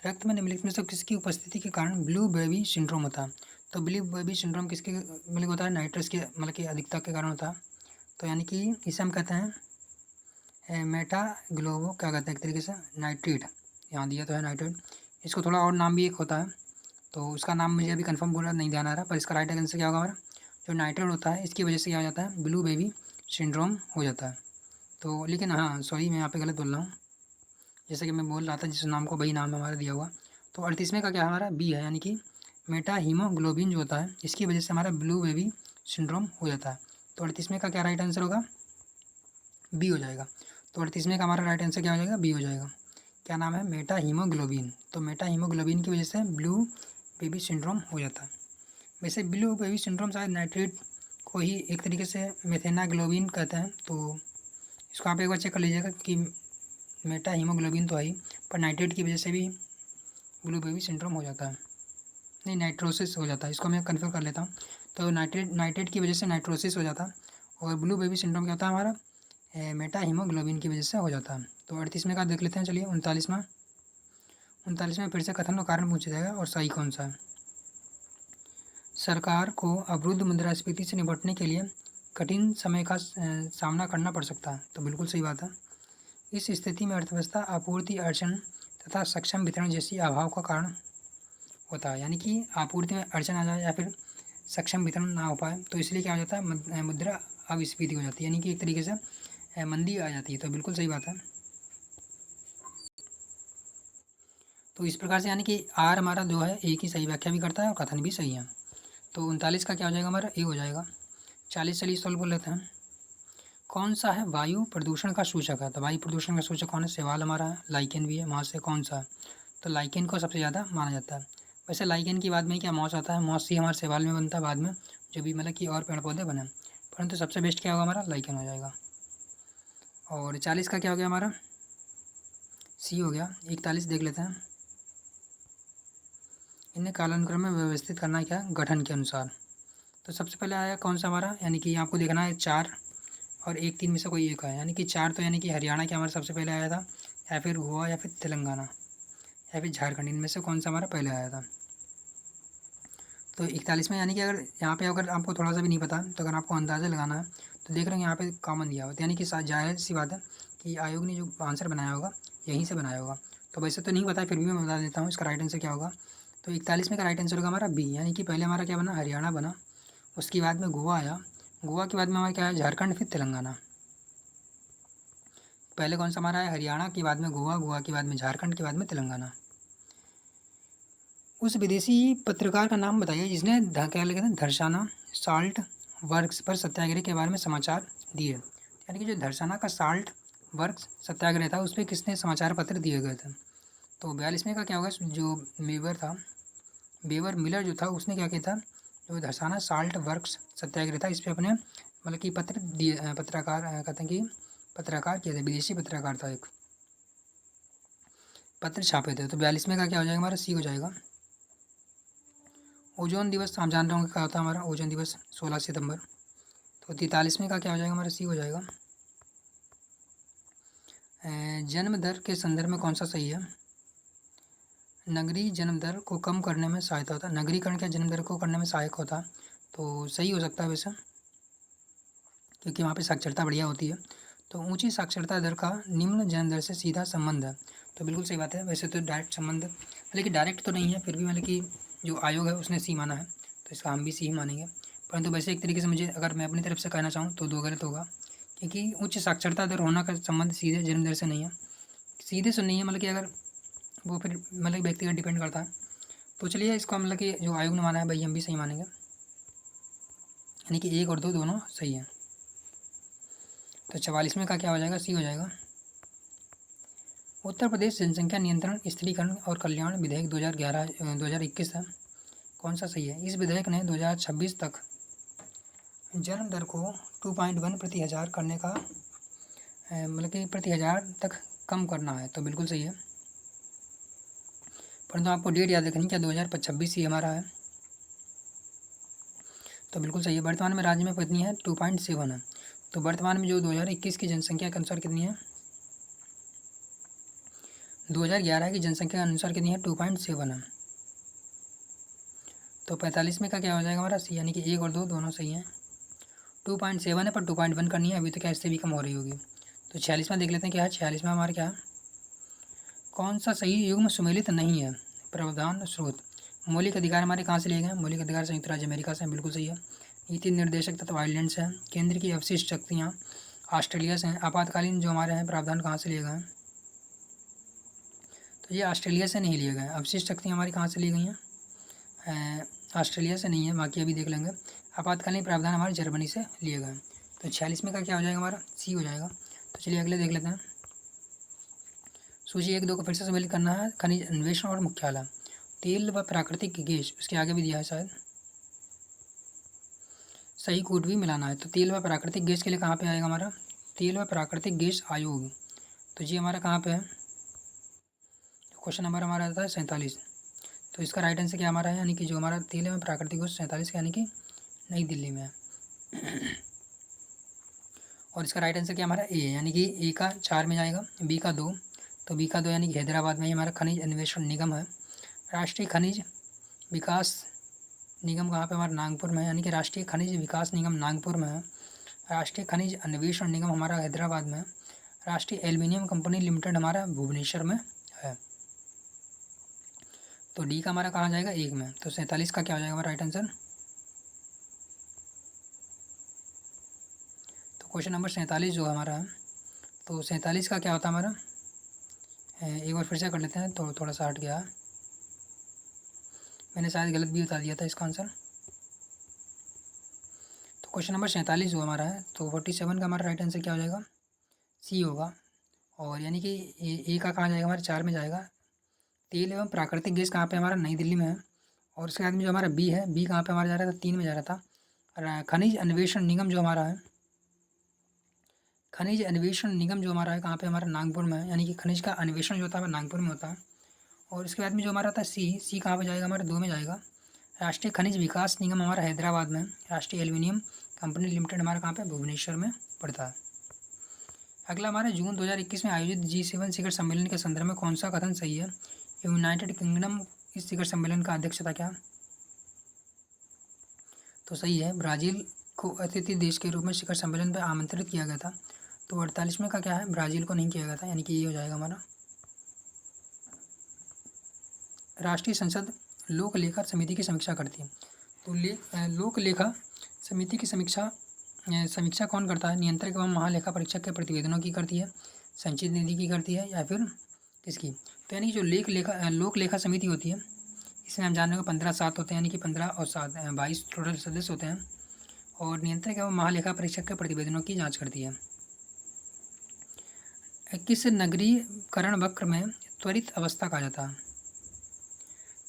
Speaker 1: रक्त में निम्नलिखित में से किसकी उपस्थिति के कारण ब्लू बेबी सिंड्रोम होता है? तो ब्लू बेबी सिंड्रोम किसके मतलब होता है? नाइट्रस के मतलब की अधिकता के कारण होता है। तो यानी कि इसे हम कहते हैं मेटाग्लोबो, क्या कहते हैं एक तरीके से नाइट्रेट, यहाँ दिया तो है नाइट्रेट। इसको थोड़ा और नाम भी एक होता है, तो उसका नाम मुझे अभी कंफर्म बोला नहीं ध्यान आ रहा, पर इसका राइट आंसर क्या होगा हमारा? जो नाइट्रेट होता है इसकी वजह से क्या हो जाता है? ब्लू बेबी सिंड्रोम हो जाता है। तो लेकिन हाँ सॉरी, मैं यहाँ पे गलत बोल रहा हूँ। जैसे कि मैं बोल रहा था जिस नाम को वही नाम हमारा दिया हुआ, तो 38वें का क्या हमारा बी है, यानी कि मेटा हीमोग्लोबिन जो होता है इसकी वजह से हमारा ब्लू बेबी सिंड्रोम हो जाता है। तो 38वें का क्या राइट आंसर होगा, बी हो जाएगा। तो 38वें का हमारा राइट आंसर क्या हो जाएगा, बी हो जाएगा। क्या नाम है, मेटा हीमोग्लोबिन। तो मेटा हीमोग्लोबिन की वजह से ब्लू बेबी सिंड्रोम हो जाता है। वैसे ब्लू बेबी सिंड्रोम शायद नाइट्रेट को ही एक तरीके से मेथेनाग्लोबिन कहते हैं, तो इसको आप एक बार चेक कर लीजिएगा कि मेटा हीमोग्लोबिन तो है ही, पर नाइट्रेट की वजह से भी ब्लू बेबी सिंड्रोम हो जाता है, नहीं नाइट्रोसिस हो जाता है, इसको मैं कन्फर्म कर लेता हूँ। तो नाइट्रेट की वजह से नाइट्रोसिस हो जाता है, और ब्लू बेबी सिंड्रोम क्या होता है हमारा, मेटा हीमोग्लोबिन की वजह से हो जाता है। तो 38वें का देख लेते हैं, चलिए 39वां फिर से कथन का कारण पूछा जाएगा और सही कौन सा है। सरकार को अवरुद्ध मुद्रास्फीति से निपटने के लिए कठिन समय का सामना करना पड़ सकता है। तो बिल्कुल सही बात है। इस स्थिति में अर्थव्यवस्था आपूर्ति अड़चन तथा सक्षम वितरण जैसी अभाव का कारण होता है, यानी कि आपूर्ति में अड़चन आ जाए या फिर सक्षम वितरण ना हो पाए, तो इसलिए क्या हो जाता है, मुद्रा अविस्फीति हो जाती है, यानी कि एक तरीके से मंदी आ जाती है। तो बिल्कुल सही बात है। तो इस प्रकार से यानी कि आर हमारा जो है एक ही सही व्याख्या भी करता है और कथन भी सही है। तो 39 का क्या हो जाएगा हमारा, ए हो जाएगा। 40 चलिए सॉल्व कर लेते हैं। कौन सा है वायु प्रदूषण का सूचक है, तो वायु प्रदूषण का सूचक कौन है, सवाल हमारा है। लाइकेन भी है, वहाँ से कौन सा है, तो लाइकेन को सबसे ज़्यादा माना जाता है। वैसे लाइकेन की बाद में क्या मॉस आता है, मॉस ही हमारे सवाल में बनता है बाद में, जो भी मतलब कि और पेड़ पौधे बने, परंतु सबसे बेस्ट क्या होगा हमारा, लाइकेन हो जाएगा। और 40 का क्या हो गया हमारा, सी हो गया। 41 देख लेते हैं। इन्हें कालानुक्रम में व्यवस्थित करना है, क्या, गठन के अनुसार। तो सबसे पहले आया कौन सा हमारा, यानी कि आपको देखना है 4 और 1 3 में से कोई एक है, यानी कि 4 तो यानी कि हरियाणा के हमारा सबसे पहले आया था, या फिर गोवा या फिर तेलंगाना या फिर झारखंड, इनमें से कौन सा हमारा पहले आया था। तो 41 में यानी कि अगर यहाँ पे अगर आपको थोड़ा सा भी नहीं पता, तो अगर आपको अंदाज़ा लगाना है तो देख रहे हैं यहाँ पे कॉमन दिया हुआ, यानी कि जाहिर सी बात है कि आयोग ने जो आंसर बनाया होगा यहीं से बनाया होगा। तो वैसे तो नहीं पता, फिर भी मैं बता देता हूँ इसका राइट आंसर क्या होगा। तो 41 में का राइट आंसर होगा हमारा बी, यानी कि पहले हमारा क्या बना, हरियाणा बना, उसके बाद में गोवा आया, गोवा के बाद में हमारा क्या है, झारखंड, फिर तेलंगाना। पहले कौन सा हमारा है, हरियाणा, के बाद में गोवा, गोवा के बाद में झारखंड, के बाद में तेलंगाना। उस विदेशी पत्रकार का नाम बताइए जिसने क्या लिखा था, धरसाना साल्ट वर्क्स पर सत्याग्रह के बारे में समाचार दिए, यानी कि जो धरसाना का साल्ट वर्क्स सत्याग्रह था उस पर किसने समाचार पत्र दिए गए थे। तो 42वें का क्या होगा, जो मेवर था, बेवर मिलर जो था, उसने क्या किया था, जो धरसाना साल्ट वर्क्स सत्याग्रह था इस पर अपने मतलब कि पत्र दिए, पत्रकार कहते हैं कि पत्रकार किए थे, विदेशी पत्रकार था, एक पत्र छापे थे। तो 42वें का क्या हो जाएगा हमारा, सी हो जाएगा। ओजोन दिवस आप जान रहे होंगे क्या होता है हमारा, ओजोन दिवस 16 सितंबर। तो 43वें का क्या हो जाएगा हमारा, सी हो जाएगा। जन्म दर के संदर्भ में कौन सा सही है, नगरीय जन्म दर को कम करने में सहायता होता है, नगरीकरण क्या जन्म दर को करने में सहायक होता है, तो सही हो सकता है वैसे, क्योंकि वहाँ पे साक्षरता बढ़िया होती है। तो ऊंची साक्षरता दर का निम्न जन्म दर से सीधा संबंध है, तो बिल्कुल सही बात है। वैसे तो डायरेक्ट संबंध, लेकिन डायरेक्ट तो नहीं है, फिर भी मतलब कि जो आयोग है उसने सी माना है, तो इसका हम भी सी ही मानेंगे। परंतु वैसे एक तरीके से मुझे अगर मैं अपनी तरफ से कहना चाहूँ तो 2 गलत होगा, क्योंकि उच्च साक्षरता दर होना का संबंध सीधे जन्म दर से नहीं है, सीधे से नहीं है, मतलब कि अगर वो फिर मतलब व्यक्तिगत डिपेंड करता है। तो चलिए इसको मतलब कि जो आयोग ने माना है भाई हम भी सही मानेंगे, यानी कि 1 और 2 दोनों सही है। तो 44वें का क्या हो जाएगा, सी हो जाएगा। उत्तर प्रदेश जनसंख्या नियंत्रण स्त्रीकरण और कल्याण विधेयक 2021 है, कौन सा सही है। इस विधेयक ने 2026 तक जन्म दर को 2.1 प्रति हज़ार करने का मतलब कि प्रति हज़ार तक कम करना है, तो बिल्कुल सही है। परंतु आपको डेट याद रखनी, क्या 2026 ही हमारा है, तो बिल्कुल सही है। वर्तमान में राज्य में कितनी है, 2.7 है। तो वर्तमान में जो 2021 की जनसंख्या के अनुसार कितनी है, 2011 की जनसंख्या के अनुसार कितनी है, 2.7 है। तो 45 में का क्या हो जाएगा हमारा, सी, यानी कि 1 और 2 दोनों सही हैं। 2.7 है पर 2.1 करनी है, अभी तो क्या इससे भी कम हो रही होगी। तो 46वां देख लेते हैं क्या है, 46वां हमारा क्या है, कौन सा सही युग्म सुमेलित नहीं है, प्रावधान स्रोत। मौलिक अधिकार हमारे कहाँ से लिए गए, मौलिक अधिकार संयुक्त राज्य अमेरिका से, बिल्कुल सही है। नीति निर्देशक तत्व आइलैंड से हैं, केंद्र की अवशिष्ट शक्तियाँ ऑस्ट्रेलिया से हैं, आपातकालीन जो हमारे हैं प्रावधान कहाँ से लिए गए हैं, तो तो ये ऑस्ट्रेलिया से नहीं लिए गए। अवशिष्ट शक्तियाँ हमारी कहाँ से ली गई हैं? ऑस्ट्रेलिया से नहीं है, बाकी अभी देख लेंगे। आपातकालीन प्रावधान हमारे जर्मनी से लिए गए। तो 46 का क्या हो जाएगा हमारा? सी हो जाएगा। तो चलिए अगले देख लेते हैं। सूची 1-2 को फिर से सम्मिलित करना है। खनिज अन्वेषण और मुख्यालय, तेल व प्राकृतिक गैस, उसके आगे भी दिया है शायद, सही कोड भी मिलाना है। तो तेल व प्राकृतिक गैस के लिए कहाँ पे आएगा हमारा? तेल व प्राकृतिक गैस आयोग। तो ये हमारा कहाँ पे है? क्वेश्चन नंबर हमारा आता है 47। तो इसका राइट आंसर क्या हमारा है? यानी कि जो हमारा तेल है प्राकृतिक गैस 47 यानी कि नई दिल्ली में है। और इसका राइट आंसर क्या हमारा? ए है, यानी कि ए का 4 में जाएगा, बी का 2। तो बी का 2 यानी कि हैदराबाद में ही हमारा खनिज अन्वेषण निगम है। राष्ट्रीय खनिज विकास निगम कहाँ पे? हमारा नागपुर में है, यानी कि राष्ट्रीय खनिज विकास निगम नागपुर में है। राष्ट्रीय खनिज अन्वेषण निगम हमारा हैदराबाद में है। राष्ट्रीय एल्युमिनियम कंपनी लिमिटेड हमारा भुवनेश्वर में है। तो डी का हमारा कहाँ जाएगा? 1 में। तो 47 का क्या हो जाएगा हमारा राइट आंसर? तो क्वेश्चन नंबर 47 जो हमारा है, तो 47 का क्या होता है हमारा? एक बार फिर से कर लेते हैं, तो थोड़ा सा हट गया, मैंने शायद गलत भी बता दिया था इसका आंसर। तो क्वेश्चन नंबर 47 जो हमारा है, तो 47 का हमारा राइट आंसर क्या हो जाएगा? सी होगा। और यानी कि ए का कहाँ जाएगा? हमारे 4 में जाएगा। तेल एवं प्राकृतिक गैस कहाँ पे? हमारा नई दिल्ली में है। और उसके बाद में जो हमारा बी है, बी कहाँ पे हमारा जा रहा था? 3 में जा रहा था। खनिज अन्वेषण निगम जो हमारा है, खनिज अन्वेषण निगम जो हमारा है कहाँ पे? हमारा नागपुर में है, यानी कि खनिज का अन्वेषण जो होता है नागपुर में होता है। और उसके बाद में जो हमारा था सी कहाँ पे जाएगा? हमारा 2 में जाएगा। राष्ट्रीय खनिज विकास निगम हमारा हैदराबाद में, राष्ट्रीय एल्युमिनियम कंपनी लिमिटेड हमारा कहाँ पे? भुवनेश्वर में पड़ता है। अगला हमारा जून 2021 में आयोजित G7 शिखर सम्मेलन के संदर्भ में कौन सा कथन सही है? यूनाइटेड किंगडम इस शिखर सम्मेलन का अध्यक्ष था क्या? तो सही है, ब्राज़ील को अतिथि देश के रूप में शिखर सम्मेलन पर आमंत्रित किया गया था। तो 48 का क्या है? ब्राज़ील को नहीं किया गया था, यानी कि ये हो जाएगा हमारा। राष्ट्रीय संसद लोक लेखा समिति की समीक्षा करती है। तो लोक लेखा समिति की समीक्षा कौन करता है? नियंत्रक एवं महालेखा परीक्षक के प्रतिवेदनों की करती है, संचित निधि की करती है, या फिर किसकी? तो यानी कि जो लोक लेखा समिति होती है, इसमें हम जान रहे हो 15 7 होते हैं, यानी कि 15 और 7 22 टोटल सदस्य होते हैं। और नियंत्रक एवं महालेखा परीक्षक के प्रतिवेदनों की जाँच करती है। किस नगरीकरण वक्र में त्वरित अवस्था कहा जाता है?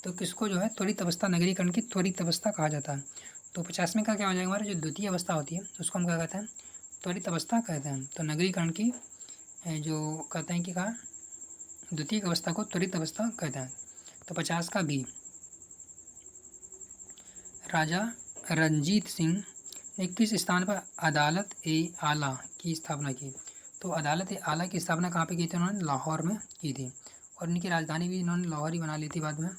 Speaker 1: तो किसको जो है त्वरित अवस्था, नगरीकरण की त्वरित अवस्था कहा जाता है? तो 50 का क्या हो जाएगा हमारा? जो द्वितीय अवस्था होती है उसको हम क्या कहते हैं? त्वरित अवस्था कहते हैं। तो नगरीकरण की जो कहते हैं कि कहा द्वितीय अवस्था को त्वरित अवस्था कहते हैं। तो 50 का भी, राजा रणजीत सिंह ने किस स्थान पर अदालत ए आला की स्थापना की? तो अदालत ए आला की स्थापना कहाँ पे की थी? उन्होंने लाहौर में की थी। और इनकी राजधानी भी इन्होंने लाहौर ही बना ली थी बाद में।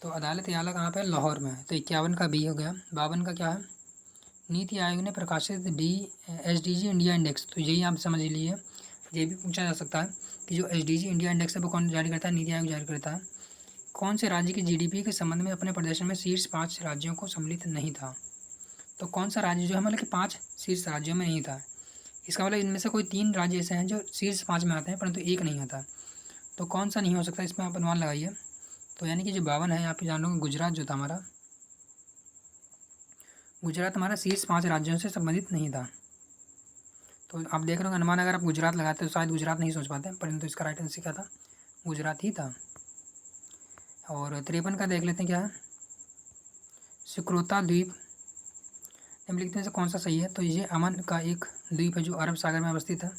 Speaker 1: तो अदालत ए आला कहाँ पे? लाहौर में है। तो 51 का बी हो गया। 52 का क्या है? नीति आयोग ने प्रकाशित SDG इंडिया इंडेक्स, तो यही आप समझ लीजिए, ये भी पूछा जा सकता है कि जो SDG इंडिया इंडेक्स है वो कौन जारी करता है? नीति आयोग जारी करता है। कौन से राज्य की GDP के संबंध में अपने प्रदर्शन में शीर्ष 5 राज्यों को सम्मिलित नहीं था? तो कौन सा राज्य जो है मतलब कि 5 शीर्ष राज्यों में नहीं था? इसका मतलब इनमें से कोई 3 राज्य ऐसे हैं जो शीर्ष 5 में आते हैं, परंतु एक नहीं आता। तो कौन सा नहीं हो सकता? इसमें आप अनुमान लगाइए। तो यानी कि जो 52 है, यहाँ पे जान लो गुजरात जो था हमारा, गुजरात हमारा शीर्ष 5 राज्यों से संबंधित नहीं था। तो आप देख रहे हो अनुमान, अगर आप गुजरात लगाते तो शायद गुजरात नहीं सोच पाते, परंतु इसका राइट आंसर क्या था? गुजरात ही था। और 53 का देख लेते हैं क्या है? सिक्रोता द्वीप निम्नलिखित में से कौन सा सही है? तो ये अमन का एक द्वीप है जो अरब सागर में अवस्थित है,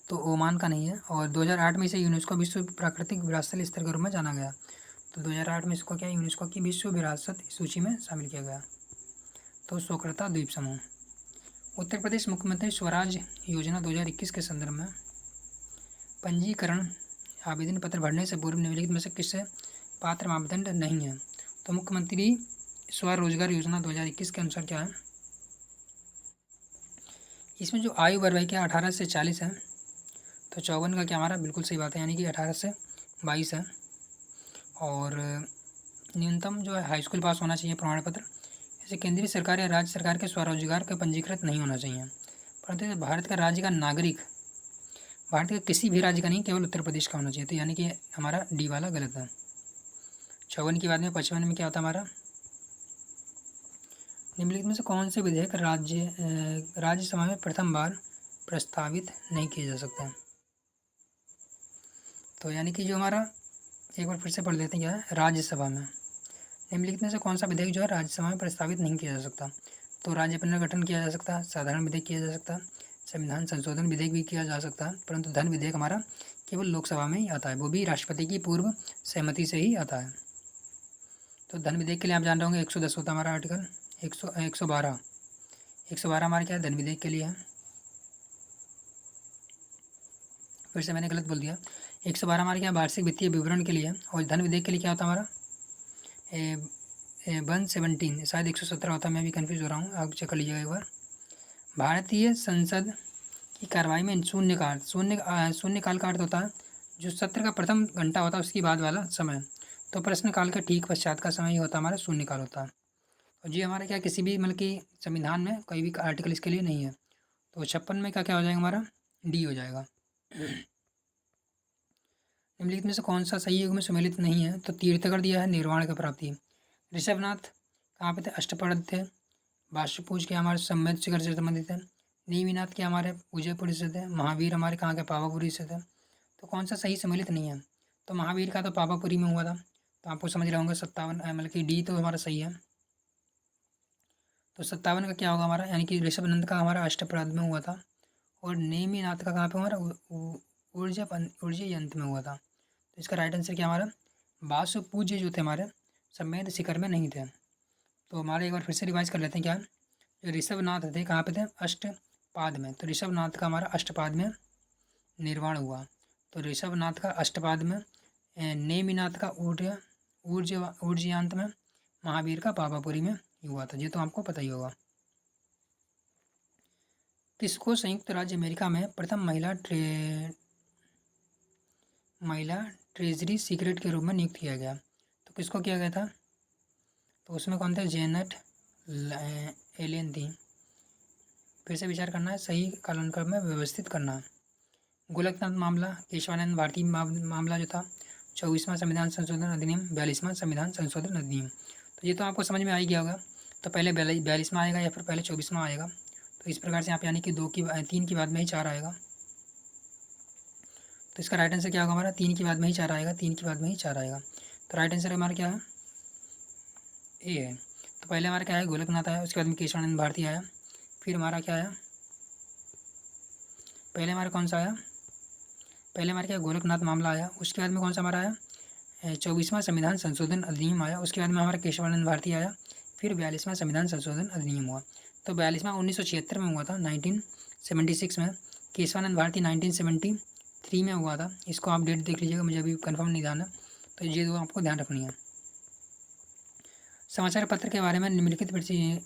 Speaker 1: तो ओमान का नहीं है। और 2008 में इसे यूनेस्को विश्व प्राकृतिक विरासत स्थल के रूप में जाना गया। तो 2008 में इसको क्या यूनेस्को की विश्व विरासत सूची में शामिल किया गया। तो सोक्रता द्वीप समूह। उत्तर प्रदेश मुख्यमंत्री स्वराज योजना 2021 के संदर्भ में पंजीकरण आवेदन पत्र भरने से पूर्व निम्नलिखित में से किससे पात्र मापदंड नहीं है? तो मुख्यमंत्री स्वरोजगार योजना 2021 के अनुसार क्या है? इसमें जो आयु वर्ग है क्या 18 से 40 है। तो 54 का क्या हमारा? बिल्कुल सही बात है, यानी कि 18 से 22 है। और न्यूनतम जो है हाई स्कूल पास होना चाहिए प्रमाण पत्र। जैसे केंद्रीय सरकार या राज्य सरकार के स्वरोजगार का पंजीकृत नहीं होना चाहिए, परंतु भारत का राज्य का नागरिक भारत के किसी भी राज्य का नहीं, केवल उत्तर प्रदेश का होना चाहिए। तो यानी कि हमारा डी वाला गलत है। 54 के बाद में 55 में क्या होता है हमारा, निम्नलिखित में से कौन से विधेयक राज्यसभा में प्रथम बार प्रस्तावित नहीं किए जा सकते हैं। तो यानी कि जो हमारा, एक बार फिर से पढ़ लेते हैं क्या है, राज्यसभा में निम्नलिखित में से कौन सा विधेयक जो है राज्यसभा में प्रस्तावित नहीं किया जा सकता। तो राज्य पुनर्गठन किया जा सकता है, साधारण विधेयक किया जा सकता है, संविधान संशोधन विधेयक भी किया जा सकता है, परंतु धन विधेयक हमारा केवल लोकसभा में ही आता है, वो भी राष्ट्रपति की पूर्व सहमति से ही आता है। तो धन विधेयक के लिए आप जान रहे होंगे 110 होता है हमारा आर्टिकल, 112 हमारे क्या है, धन विधेयक के लिए है। फिर से मैंने गलत बोल दिया, 112 हमारे क्या वार्षिक वित्तीय विवरण के लिए, और धन विधेयक के लिए क्या होता है हमारा 117, शायद 117 होता है, मैं भी कन्फ्यूज़ हो रहा हूँ, आप चेक कर लीजिएगा एक बार। भारतीय संसद की कार्रवाई में शून्यकाल का अर्थ होता है जो सत्र का प्रथम घंटा होता है उसके बाद वाला समय। तो प्रश्नकाल के ठीक पश्चात का समय ही होता है हमारा शून्यकाल होता है। और ये हमारा क्या किसी भी मतलब कि संविधान में कोई भी आर्टिकल इसके लिए नहीं है। तो 56 में क्या क्या हो जाएगा हमारा, डी हो जाएगा। निम्नलिखित में से कौन सा सही युग में सम्मिलित नहीं है। तो तीर्थगढ़ दिया है, निर्वाण की प्राप्ति। ऋषभनाथ कहाँ पे थे, अष्टपद थे। बाष्पूज के हमारे सम्मेद शिखर से संबंधित है। नीमिनाथ के हमारे उदयपुर से थे। महावीर हमारे कहाँ के, पावापुरी से थे। तो कौन सा सही सम्मिलित नहीं है, तो महावीर का तो पावापुरी में हुआ था, तो आपको समझ रहे होंगे 57 मतलब कि डी तो हमारा सही है। तो 57 का क्या होगा हमारा, यानी कि ऋषभनंद का हमारा अष्टप्रद में हुआ था, और नेमिनाथ का कहाँ पे हमारा ऊर्जा यंत्र में हुआ था। तो इसका राइट आंसर क्या हमारा, बासु पूज्य जो थे हमारे सम्मेद शिखर में नहीं थे। तो हमारे एक बार फिर से रिवाइज कर लेते हैं क्या, जो ऋषभनाथ थे कहाँ पे थे, अष्टपाद में। तो ऋषभनाथ का हमारा अष्टपाद में निर्वाण हुआ। तो ऋषभनाथ का अष्टपाद में, नेमिनाथ का ऊर्जयांत में, महावीर का पावापुरी में हुआ था। ये तो आपको पता ही होगा। किसको संयुक्त राज्य अमेरिका में प्रथम महिला ट्रेजरी सीक्रेट के रूप में नियुक्त किया गया। तो किसको किया गया था, तो उसमें कौन थे, जेनेट एलेन थी। फिर से विचार करना है, सही कालानुक्रम में व्यवस्थित करना। गोलकनाथ मामला, केशवानंद भारती मामला जो था, 24वां संविधान संशोधन अधिनियम, 42वां संविधान संशोधन अधिनियम। तो ये तो आपको समझ में आ ही गया होगा। तो पहले 42वां आएगा या फिर पहले 24वां आएगा। तो इस प्रकार से यहाँ पे यानी कि 3 की बाद में ही 4 आएगा। तो इसका राइट आंसर क्या होगा हमारा, 3 की बाद में ही 4 आएगा, 3 की बाद में ही 4 आएगा। तो राइट आंसर हमारा क्या है, ए है। तो पहले हमारा क्या है, गोलकनाथ आया, उसके बाद में केशवानंद भारती आया, फिर हमारा क्या आया, पहले हमारा कौन सा आया, पहले हमारे क्या गोलकनाथ मामला आया, उसके बाद में कौन सा हमारा आया, 24वां संविधान संशोधन अधिनियम आया, उसके बाद में हमारा केशवानंद भारती आया, फिर 42वां संविधान संशोधन अधिनियम हुआ। तो 42वां 1976 में हुआ था, 1976 में। केशवानंद भारती 1973 में हुआ था। इसको आप डेट देख लीजिएगा, मुझे अभी कन्फर्म नहीं ध्यान है, तो ये दो आपको ध्यान रखनी है। समाचार पत्र के बारे में निम्नलिखित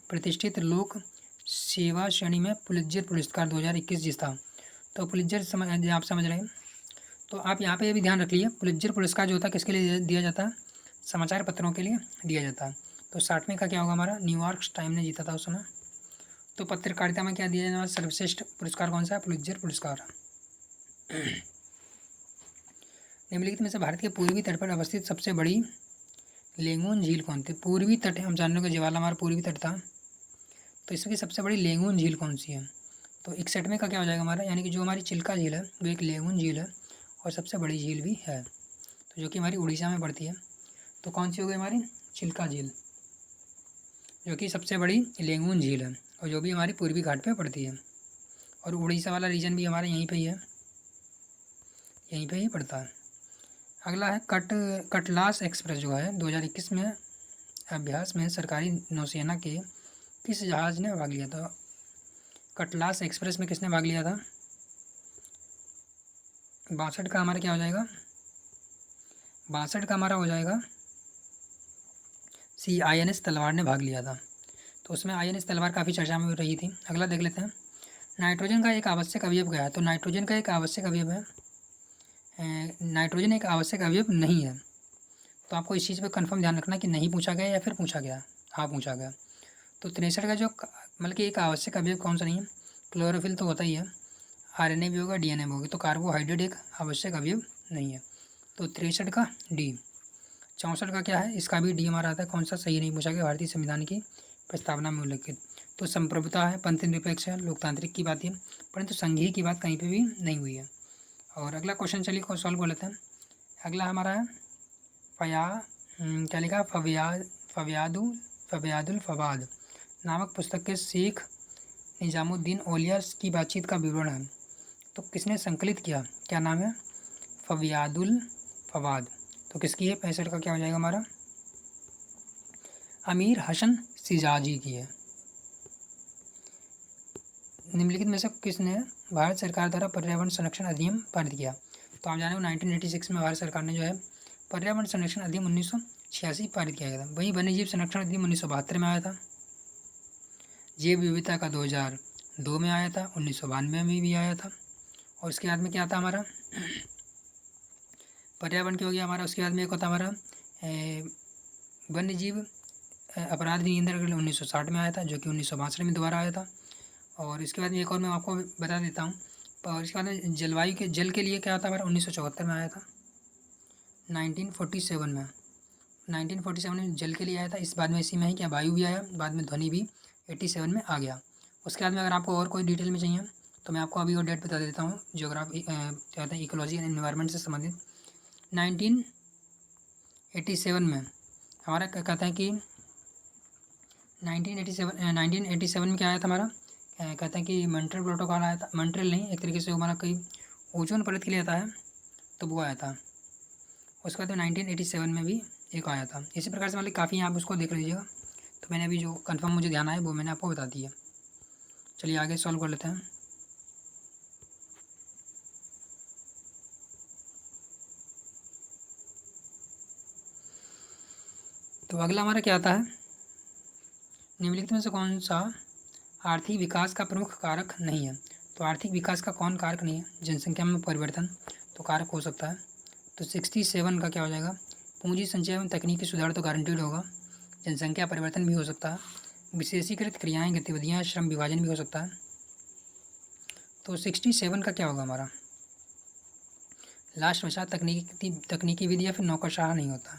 Speaker 1: प्रतिष्ठित लोक सेवा श्रेणी में पुलित्जर पुरस्कार 2021 जीता। तो पुलित्जर आप समझ रहे हैं, तो आप यहाँ पे ये भी ध्यान रख लीजिए, पुलित्जर पुरस्कार जो होता है किसके लिए दिया जाता है, समाचार पत्रों के लिए दिया जाता है। तो 60वें का क्या होगा हमारा, न्यूयॉर्क टाइम ने जीता था उस समय। तो पत्रकारिता में क्या दिया जाने वाला सर्वश्रेष्ठ पुरस्कार कौन सा है, पुलित्जर पुरस्कार। निम्नलिखित में से भारत के पूर्वी तट पर अवस्थित सबसे बड़ी लेंगून झील कौन थी। पूर्वी तट हम जान रहे हैं, ज्वाला हमारा पूर्वी तट था, तो इसकी सबसे बड़ी लेंगून झील कौन सी है। तो 61वें का क्या हो जाएगा हमारा, यानी कि जो हमारी चिल्का झील है वो एक लेंगून झील है और सबसे बड़ी झील भी है, तो जो कि हमारी उड़ीसा में पड़ती है। तो कौन सी हो गई हमारी, चिल्का झील, जो कि सबसे बड़ी लेंगून झील है और जो भी हमारी पूर्वी घाट पे पड़ती है। और उड़ीसा वाला रीजन भी हमारा यहीं पे ही है, यहीं पे ही पड़ता है। अगला है कटलास एक्सप्रेस जो है 2021 में अभ्यास में सरकारी नौसेना के किस जहाज़ ने भाग लिया था। कटलास एक्सप्रेस में किसने भाग लिया था, 62 का हमारा क्या हो जाएगा, 62 का हमारा हो जाएगा सी, INS तलवार ने भाग लिया था। तो उसमें INS तलवार काफ़ी चर्चा में रही थी। अगला देख लेते हैं, नाइट्रोजन का एक आवश्यक अवयव क्या है। तो नाइट्रोजन का एक आवश्यक अवयव है, नाइट्रोजन एक आवश्यक अवयव नहीं है। तो आपको इस चीज़ पे कंफर्म ध्यान रखना कि नहीं पूछा गया या फिर पूछा गया, हाँ पूछा गया। तो 63 का जो मतलब कि एक आवश्यक अवयव कौन सा नहीं है, क्लोरोफिल तो होता ही है। आरएनए भी होगा, डीएनए भी होगी। तो कार्बोहाइड्रेट एक आवश्यक अवयव नहीं है। तो 63 का डी। 64 का क्या है, इसका भी डी हमारा आता है। कौन सा सही नहीं पूछा गया, भारतीय संविधान की प्रस्तावना में उल्लेखित। तो संप्रभुता है, पंथ निरपेक्ष है, लोकतांत्रिक की बात है, परंतु संघीय की बात कहीं पे भी नहीं हुई है। और अगला क्वेश्चन चलिए को सॉल्व कर लेते हैं। अगला हमारा है क्या लिखा, फव्यादुल फवाद नामक पुस्तक के शेख निजामुद्दीन औलिया की बातचीत का विवरण है। तो किसने संकलित किया, क्या नाम है, फव्यादुल फवाद। तो किसकी है, 65 का क्या हो जाएगा हमारा, अमीर हसन सिजाजी की है। निम्नलिखित में से किसने भारत सरकार द्वारा पर्यावरण संरक्षण अधिनियम पारित किया। तो आप जाने 1986 में भारत सरकार ने जो है पर्यावरण संरक्षण अधिनियम 1986 पारित किया गया था। वहीं वन्यजीव संरक्षण अधिनियम 1972 में आया था। जैव विविधता का 2002 में आया था, 1992 में भी आया था। और उसके बाद में क्या आता हमारा, पर्यावरण की हो गया हमारा। उसके बाद में एक होता हमारा वन्य जीव अपराध नियंत्रण 1960 में आया था, जो कि 1962 में दोबारा आया था। और इसके बाद में एक और मैं आपको बता देता हूँ। और इसके बाद में जलवायु के जल के लिए क्या आता है हमारा, 1974 में आया था। 1947 में जल के लिए आया था। इस बाद में इसी में ही क्या वायु भी आया, बाद में ध्वनि भी 87 में आ गया। उसके बाद में अगर आपको और कोई डिटेल में चाहिए तो मैं आपको अभी और डेट बता देता हूँ। जियोग्राफी क्या कहते हैं, इकोलॉजी एंड एनवायरनमेंट से संबंधित 1987 में हमारा क्या कहते हैं कि 1987 में क्या आया था हमारा, कहते हैं कि मॉन्ट्रियल प्रोटोकॉल आया था। मॉन्ट्रियल नहीं, एक तरीके से हमारा कोई ओजोन परत के लिए आता है, तो वो आया था। उसके बाद 1987 में भी एक आया था। इसी प्रकार से मतलब काफ़ी आप उसको देख लीजिएगा। तो मैंने अभी जो कंफर्म मुझे ध्यान आया वो मैंने आपको बता दिया। चलिए आगे सॉल्व कर लेते हैं। तो अगला हमारा क्या आता है, निम्नलिखित में से कौन सा आर्थिक विकास का प्रमुख कारक नहीं है। तो आर्थिक विकास का कौन कारक नहीं है, जनसंख्या में परिवर्तन तो कारक हो सकता है। तो 67 का क्या हो जाएगा, पूंजी संचय एवं तकनीकी सुधार तो गारंटीड होगा। जनसंख्या परिवर्तन भी हो सकता है, विशेषीकृत क्रियाएं गतिविधियां श्रम विभाजन भी हो सकता है। तो 67 का क्या होगा हमारा, लास्ट बचा तकनीकी विधि या फिर नौकरशाह नहीं होता,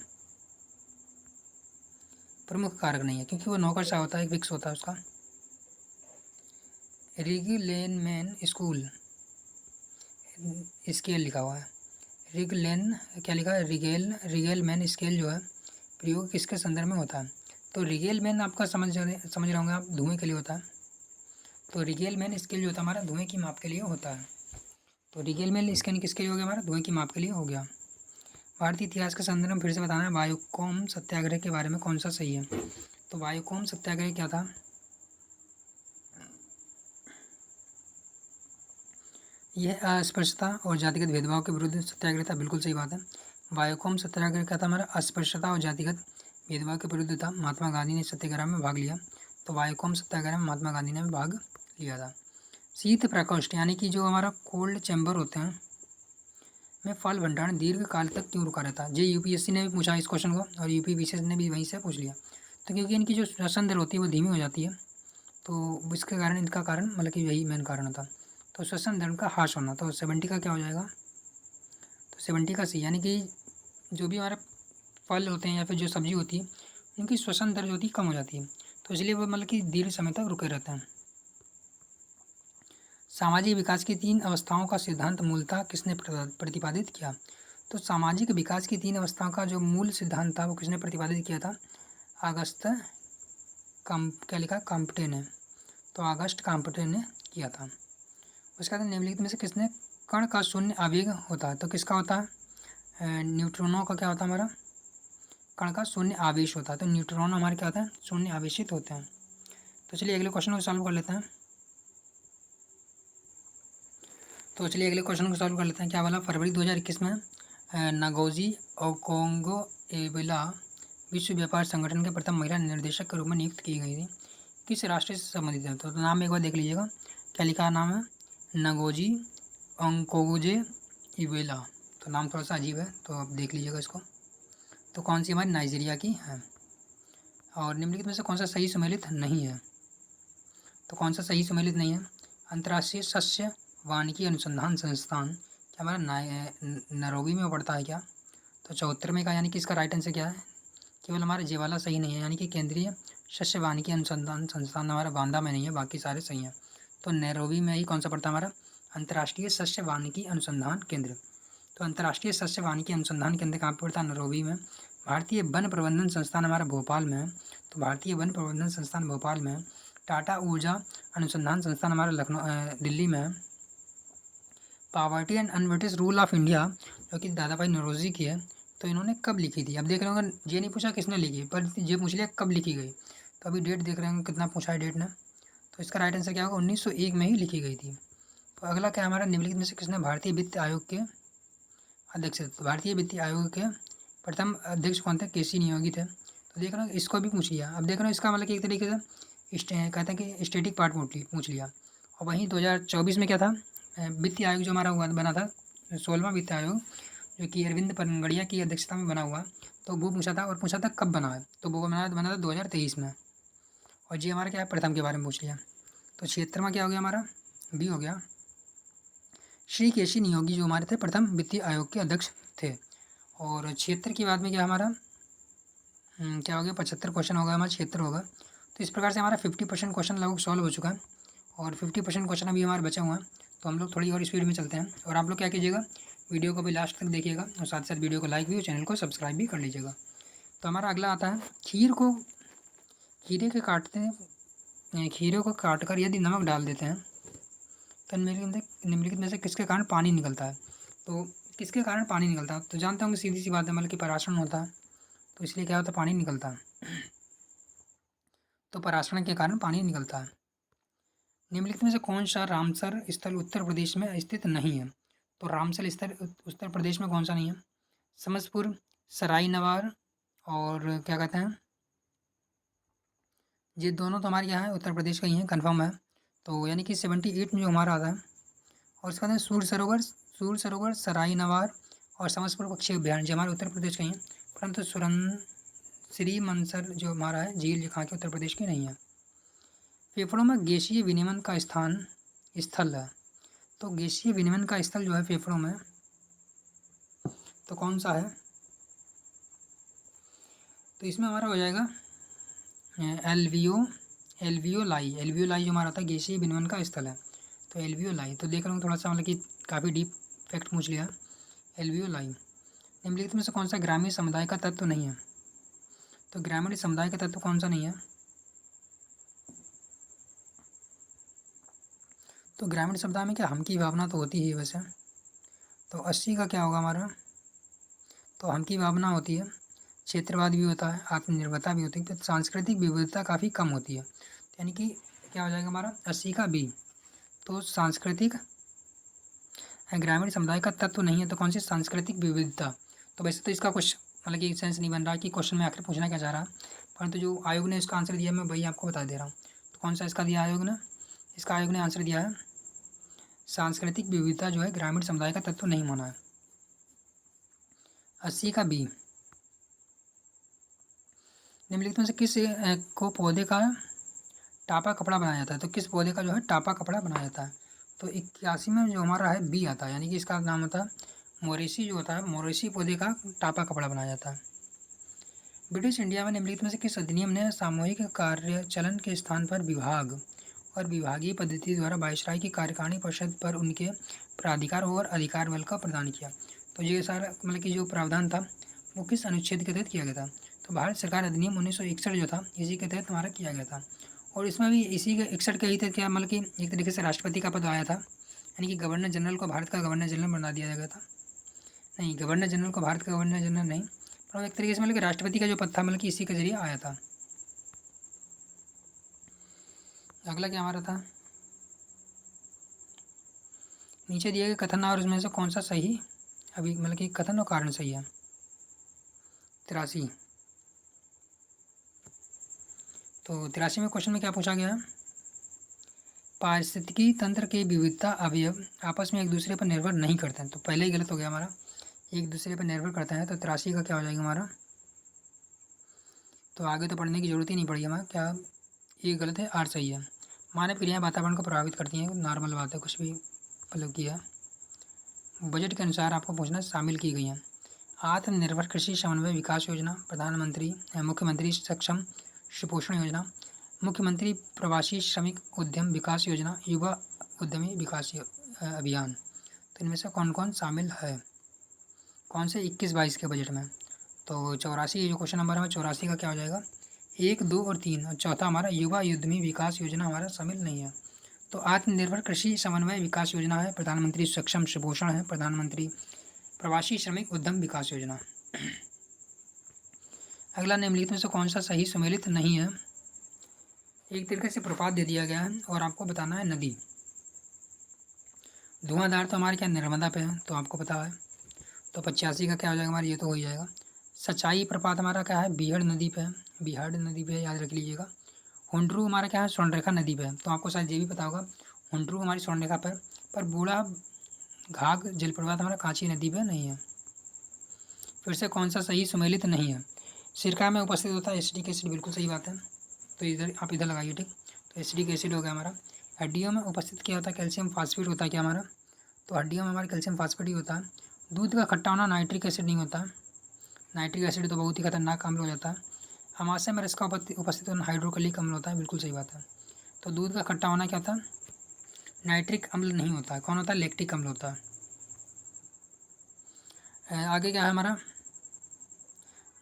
Speaker 1: प्रमुख कारक नहीं है क्योंकि वो नौकरशाह होता है, एक विक्स होता है उसका। रिगलेनमैन स्कूल स्केल लिखा हुआ है, रिगलेन क्या लिखा है, रिगेलमैन स्केल जो है प्रयोग किसके संदर्भ में होता है। तो रिगेलमैन आपका समझ रहे होंगे आप, धुएं के लिए होता है। तो रिगेलमैन स्केल जो होता है हमारा धुएं की माप के लिए होता है। तो रिगेलमैन स्केल किसके लिए हो गया हमारा, धुएं की माप के लिए हो गया। भारतीय इतिहास के संदर्भ में फिर से बताना है, वायुकोम सत्याग्रह के बारे में कौन सा सही है। तो वायुकोम सत्याग्रह क्या था, यह अस्पृश्यता और जातिगत भेदभाव के विरुद्ध सत्याग्रह था, बिल्कुल सही बात है। वायुकोम सत्याग्रह क्या था हमारा, अस्पृश्यता और जातिगत भेदभाव के विरुद्ध था। महात्मा गांधी ने सत्याग्रह में भाग लिया। तो वायुकोम सत्याग्रह में महात्मा गांधी ने भाग लिया था। शीत प्रकोष्ठ यानी कि जो हमारा कोल्ड चैम्बर होते हैं में फल भंडारण दीर्घ काल तक क्यों रुका रहता है। ये यूपीएससी ने भी पूछा इस क्वेश्चन को और यूपी विशेष ने भी वहीं से पूछ लिया। तो क्योंकि इनकी जो श्वसन दर होती है वो धीमी हो जाती है, तो इसके कारण इनका कारण मतलब कि यही मेन कारण होता। तो श्वसन दर का ह्रास होना। तो 70 का क्या हो जाएगा, तो 70 का सी, यानी कि जो भी हमारे फल होते हैं या फिर जो सब्जी होती है उनकी श्वसन दर जो होती है कम हो जाती है, तो इसलिए वो मतलब कि दीर्घ समय तक रुके रहते हैं। सामाजिक विकास की 3 अवस्थाओं का सिद्धांत मूलतः किसने प्रतिपादित किया। तो सामाजिक विकास की 3 अवस्थाओं का जो मूल सिद्धांत था वो किसने प्रतिपादित किया था, अगस्त क्या लिखा, काम्पटे ने। तो अगस्त काम्पटे ने किया था। उसके बाद निम्नलिखित में से किसने कण का शून्य आवेग होता है। तो किसका होता है, न्यूट्रॉनों का क्या होता है हमारा, कण का शून्य आवेश होता है। तो न्यूट्रॉन हमारे क्या होता है, शून्य आवेशित होते हैं। तो चलिए अगले क्वेश्चन को सॉल्व कर लेते हैं। तो चलिए अगले क्वेश्चन को सॉल्व कर लेते हैं। क्या बोला, फरवरी 2021 में नागोजी ओकोंगो एबेला विश्व व्यापार संगठन के प्रथम महिला निर्देशक के रूप में नियुक्त की गई थी, किस राष्ट्र से संबंधित है। तो नाम एक बार देख लीजिएगा, क्या लिखा नाम है, नागोजी ओकोंगो एबेला। तो नाम थोड़ा सा अजीब है, तो आप देख लीजिएगा इसको। तो कौन सी हमारी नाइजीरिया की है। और निम्नलिखित में से कौन सा सही सुमेलित नहीं है। तो कौन सा सही सुमेलित नहीं है, अंतर्राष्ट्रीय शस्य वानिकी अनुसंधान संस्थान क्या हमारा नैरोबी में पड़ता है क्या? तो 74 में का यानी कि इसका राइट आंसर क्या है? केवल हमारा ये वाला सही नहीं है, यानी कि केंद्रीय शस्य वानिकी अनुसंधान संस्थान हमारा बांदा में नहीं है, बाकी सारे सही हैं। तो नैरोबी में ही कौन सा पड़ता है हमारा? अंतर्राष्ट्रीय सस्य वानिकी अनुसंधान केंद्र। तो अंतर्राष्ट्रीय सस्य वानिकी अनुसंधान केंद्र कहाँ पर पड़ता है? नैरोबी में। भारतीय वन प्रबंधन संस्थान हमारा भोपाल में है, तो भारतीय वन प्रबंधन संस्थान भोपाल में है। टाटा ऊर्जा अनुसंधान संस्थान हमारा दिल्ली में है। Poverty and un-British rule of India जो कि दादा भाई नौरोजी की है, तो इन्होंने कब लिखी थी? अब देख रहे होंगे ये नहीं पूछा किसने लिखी, पर ये पूछ लिया कब लिखी गई। तो अभी डेट देख रहे होंगे कितना पूछा है डेट ने, तो इसका राइट आंसर क्या होगा? 1901 में ही लिखी गई थी। तो अगला क्या हमारा, निम्नलिखित में से किसने भारतीय वित्त आयोग के अध्यक्ष थे? तो भारतीय वित्तीय आयोग के प्रथम अध्यक्ष कौन थे? केसी नियोगी थे। तो देख रहे हो इसको भी पूछ लिया। अब देख रहे हो इसका मतलब कि एक तरीके से कहते हैं कि स्टेटिक पार्ट पूछ लिया। और वहीं 2024 में क्या था, वित्तीय आयोग जो हमारा हुआ बना था 16वां वित्त आयोग, जो कि अरविंद पनगड़िया की अध्यक्षता में बना हुआ, तो वो पूछा था, और पूछा था कब बना है, तो वो बना था 2023 में। और जी हमारा क्या है, प्रथम के बारे में पूछ लिया। तो 76वां क्या हो गया हमारा? बी हो गया। श्री केसी नियोगी जो हमारे थे प्रथम वित्तीय आयोग के अध्यक्ष थे। और 76 के बाद में क्या हमारा क्या हो गया? 75 क्वेश्चन होगा हमारा, 76 होगा। तो इस प्रकार से हमारा 50% क्वेश्चन लगभग सॉल्व हो चुका है, और 50% क्वेश्चन अभी हमारे बचा हुआ है। तो हम लोग थोड़ी और स्पीड में चलते हैं, और आप लोग क्या कीजिएगा, वीडियो को भी लास्ट तक देखिएगा, और साथ साथ वीडियो को लाइक भी और चैनल को सब्सक्राइब भी कर लीजिएगा। तो हमारा अगला आता है, खीरे को काट कर यदि नमक डाल देते हैं तो निम्नलिखित में से किसके कारण पानी निकलता है? तो किसके कारण पानी निकलता है? तो जानते होंगे सीधी सी बात है, मतलब कि पराशरण होता है, तो इसलिए क्या होता है, पानी निकलता है। तो पराशरण के कारण पानी निकलता है। निम्नलिखित में से कौन सा रामसर स्थल उत्तर प्रदेश में स्थित नहीं है? तो रामसर स्थल उत्तर प्रदेश में कौन सा नहीं है? समस्तपुर, सराय नवार, और क्या कहते हैं, ये दोनों तो हमारे यहाँ है उत्तर प्रदेश का ही है, कन्फर्म है। तो यानी कि 78 में जो हमारा आता है। और इसके बाद सूर सरोवर, सराय नवार और समस्तपुर पक्षी अभ्यारण्य जो हमारे उत्तर प्रदेश के हैं, परंतु श्री मनसर जो हमारा है झील जो कहाँ के उत्तर प्रदेश की नहीं है। फेफड़ों में गैसीय विनिमय का स्थल है, तो गैसीय विनिमय का स्थल जो है फेफड़ों में, तो कौन सा है? तो इसमें हमारा हो जाएगा एल्वियोलाई जो हमारा था गैसीय विनिमय का स्थल है, तो एल्वियोलाई। तो देख रहा हूँ थोड़ा सा मतलब कि काफ़ी डीप फैक्ट पूछ लिया। एल्वियोलाई। निम्नलिखित में से कौन सा ग्रामीण समुदाय का तत्व नहीं है? तो ग्रामीण समुदाय का तत्व कौन सा नहीं है? तो ग्रामीण समुदाय में क्या हम की भावना तो होती है वैसे। तो 80 का क्या होगा हमारा? तो हम की भावना होती है, क्षेत्रवाद भी होता है, आत्मनिर्भरता भी होती है, तो सांस्कृतिक विविधता काफ़ी कम होती है, यानी कि क्या हो जाएगा हमारा 80 का बी। तो सांस्कृतिक ग्रामीण समुदाय का तत्व नहीं है, तो कौन सी? सांस्कृतिक विविधता। तो वैसे तो इसका कुछ मतलब कि सेंस नहीं बन रहा कि क्वेश्चन में आखिर पूछना क्या चाह रहा, परंतु जो आयोग ने इसका आंसर दिया मैं वही आपको बता दे रहा हूँ। तो कौन सा इसका दिया आयोग ने? इसका आयोग ने आंसर दिया है सांस्कृतिक विविधता जो है ग्रामीण समुदाय का तत्व नहीं माना है। 80 का बी। निम्नलिखित में से किस को पौधे का टापा कपड़ा बनाया जाता है? तो किस पौधे का जो है टापा कपड़ा बनाया जाता है? तो 81 में जो हमारा है बी आता है, यानी कि इसका नाम होता है मोरेसी, जो होता है मोरेसी पौधे का टापा कपड़ा बनाया जाता है। ब्रिटिश इंडिया में निम्नलिखित में से किस अधिनियम ने सामूहिक कार्यचलन के स्थान पर विभाग और विभागीय पद्धति द्वारा वायसराय की कार्यकारिणी परिषद पर उनके प्राधिकार और अधिकार बल का प्रदान किया? तो ये सारा मतलब कि जो प्रावधान था वो किस अनुच्छेद के तहत किया गया था? तो भारत सरकार अधिनियम 1961 जो था इसी के तहत हमारा किया गया था। और इसमें भी इसी के 61 के ही तहत क्या मतलब कि एक तरीके से राष्ट्रपति का पद आया था, यानी कि गवर्नर जनरल को भारत का गवर्नर जनरल बना दिया गया था। नहीं, गवर्नर जनरल को भारत का गवर्नर जनरल नहीं, पर एक तरीके से मतलब कि राष्ट्रपति का जो पद था मतलब कि इसी के जरिए आया था। अगला क्या हमारा था, नीचे दिए गए कथन और उसमें से कौन सा सही, अभी मतलब कि कथन और कारण सही है? 83। तो 83 में क्वेश्चन में क्या पूछा गया है? पारिस्थितिकी तंत्र के विविधता अवयव आपस में एक दूसरे पर निर्भर नहीं करते हैं, तो पहले ही गलत हो गया हमारा, एक दूसरे पर निर्भर करता है। तो 83 का क्या हो जाएगा हमारा? तो आगे तो पढ़ने की जरूरत ही नहीं पड़ी हमारा, क्या ये गलत है, आर सही है। मानव क्रियाएं वातावरण को प्रभावित करती हैं, नॉर्मल बात है, कुछ भी मतलब किया, बजट के अनुसार आपको पूछना शामिल की गई हैं। आत्मनिर्भर कृषि समन्वय विकास योजना, प्रधानमंत्री मुख्यमंत्री सक्षम सुपोषण योजना, मुख्यमंत्री प्रवासी श्रमिक उद्यम विकास योजना, युवा उद्यमी विकास अभियान। तो इनमें से कौन कौन शामिल है, कौन से 21-22 के बजट में? तो 84 जो क्वेश्चन नंबर है 84 का क्या हो जाएगा? 1, 2 और 3। और चौथा हमारा युवा उद्यमी विकास योजना हमारा शामिल नहीं है। तो आत्मनिर्भर कृषि समन्वय विकास योजना है, प्रधानमंत्री सक्षम सुपोषण है, प्रधानमंत्री प्रवासी श्रमिक उद्यम विकास योजना। अगला निम्नलिखित में से कौन सा सही सुमेलित नहीं है? एक तरीके से प्रपात दे दिया गया है और आपको बताना है नदी। धुआंधार तो हमारे क्या नर्मदा पे है, तो आपको पता है। तो 85 का क्या हो जाएगा हमारा? ये तो हो ही जाएगा। सच्चाई प्रपात हमारा क्या है? बीहड़ नदी पे है, बीहड़ नदी पे याद रख लीजिएगा। हुंड्रू हमारा क्या है? स्वर्णरेखा नदी पे है, तो आपको शायद ये भी पता होगा हुंड्रू हमारी स्वर्णरेखा पर बूढ़ा घाघ जलप्रपात हमारा कांची नदी पे नहीं है। फिर से कौन सा सही सुमेलित नहीं है? सिरका में उपस्थित होता है एसिटिक एसिड, बिल्कुल सही बात है। तो इधर आप इधर लगाइए, ठीक। तो एसिडिक एसिड हो गया हमारा। हड्डियों में उपस्थित क्या होता है? कैल्शियम फास्फेट होता है क्या हमारा? तो हड्डियों में हमारा कैल्शियम फास्फेट ही होता है। दूध का खट्टा होना नाइट्रिक एसिड नहीं होता। नाइट्रिक एसिड तो बहुत ही खतरनाक अम्ल हो जाता है। अमाशय में इसका उपस्थित होना हाइड्रोक्लिक अम्ल होता है, बिल्कुल सही बात है। तो दूध का खट्टा होना क्या होता है? नाइट्रिक अम्ल नहीं होता है। कौन होता है? लैक्टिक अम्ल होता है। आगे क्या है हमारा?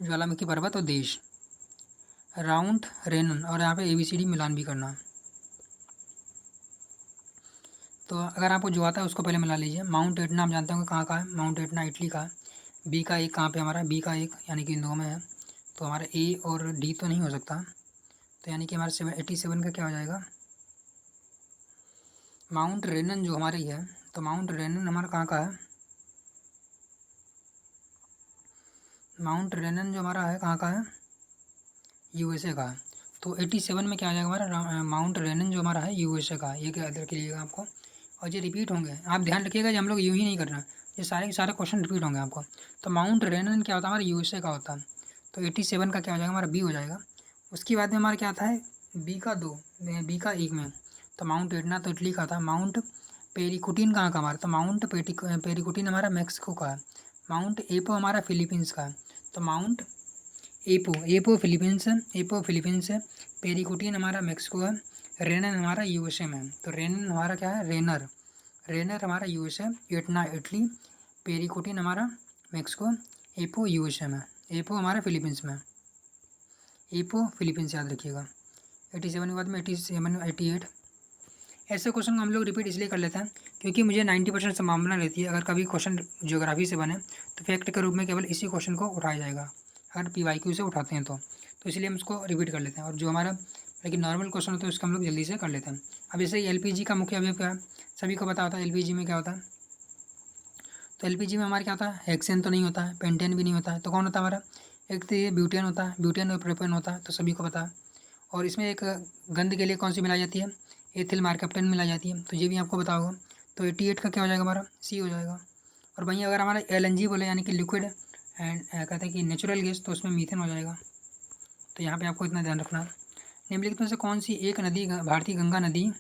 Speaker 1: ज्वालामुखी पर्वत और देश, राउंड रेनन, और यहाँ पे ABCD मिलान भी करना। तो अगर आपको जो आता है उसको पहले मिला लीजिए। माउंट एटना आप जानते होंगे कहाँ का है? माउंट एटना इटली का है। बी का 1 कहाँ पे हमारा? बी का 1 यानी कि इन दो में है। तो हमारा ए और डी तो नहीं हो सकता, तो यानी कि हमारा 87 का क्या हो जाएगा? माउंट रेनन जो हमारी है, तो माउंट रेनन हमारा कहाँ का है? माउंट रेनन जो हमारा है कहाँ का है? USA का है। तो 87 में क्या आ जाएगा हमारा? माउंट रेनन जो हमारा है USA का है। ये क्या याद रख लीजिएगा आपको, और ये रिपीट होंगे। आप ध्यान रखिएगा, हम लोग यूँ ही नहीं करना, ये सारे के सारे क्वेश्चन रिपीट होंगे आपको। तो माउंट रेनन क्या होता है? हमारा USA का होता है। तो 87 का क्या हो जाएगा हमारा? बी हो जाएगा। उसके बाद में हमारा क्या आता है? बी का 2 में, बी का 1 में। तो माउंट एटना तो इटली का था। माउंट पेरिकुटिन कहाँ का हमारा? तो माउंट पेरिकुटिन हमारा मेक्सिको का है। माउंट एपो हमारा फिलीपींस का है। तो माउंट एपो फिलीपींस है। पेरिकुटिन हमारा मेक्सिको है। रेनन हमारा USA में है। तो रेनन हमारा क्या है? रेनर हमारा USA, एटना इटली, पेरिकुटिन हमारा मेक्सिको, एपो USA में, एपो हमारा फिलीपींस में। एपो फिलीपींस याद रखिएगा। 87 के बाद में 87, 88। ऐसे क्वेश्चन को हम लोग रिपीट इसलिए कर लेते हैं क्योंकि मुझे 90% संभावना रहती है अगर कभी क्वेश्चन ज्योग्राफी से बने तो फैक्ट के रूप में केवल इसी क्वेश्चन को उठाया जाएगा, अगर PYQ से उठाते हैं तो इसलिए हम इसको रिपीट कर लेते हैं। और जो हमारा लेकिन नॉर्मल क्वेश्चन होता है उसको हम लोग जल्दी से कर लेते हैं। अब जैसे LPG का मुख्य अवयव क्या है? सभी को पता होता है LPG में क्या होता है। तो LPG में हमारा क्या होता है? हेक्सेन तो नहीं होता है, पेंटेन भी नहीं होता है, तो कौन होता है हमारा? एक तो ये ब्यूटेन होता है, ब्यूटेन और प्रोपेन होता है, तो सभी को पता है। और इसमें एक गंध के लिए कौन सी मिलाई जाती है? एथिल मार्केप्टेन मिलाई जाती है, तो ये भी आपको पता होगा। तो 88 का क्या हो जाएगा हमारा? सी हो जाएगा। और वहीं अगर हमारा LNG बोले यानी कि लिक्विड एंड कहते हैं कि नेचुरल गैस, तो उसमें मीथेन हो जाएगा। तो यहाँ पे आपको इतना ध्यान रखना। निम्नलिखित में से कौन सी एक नदी भारतीय गंगा नदी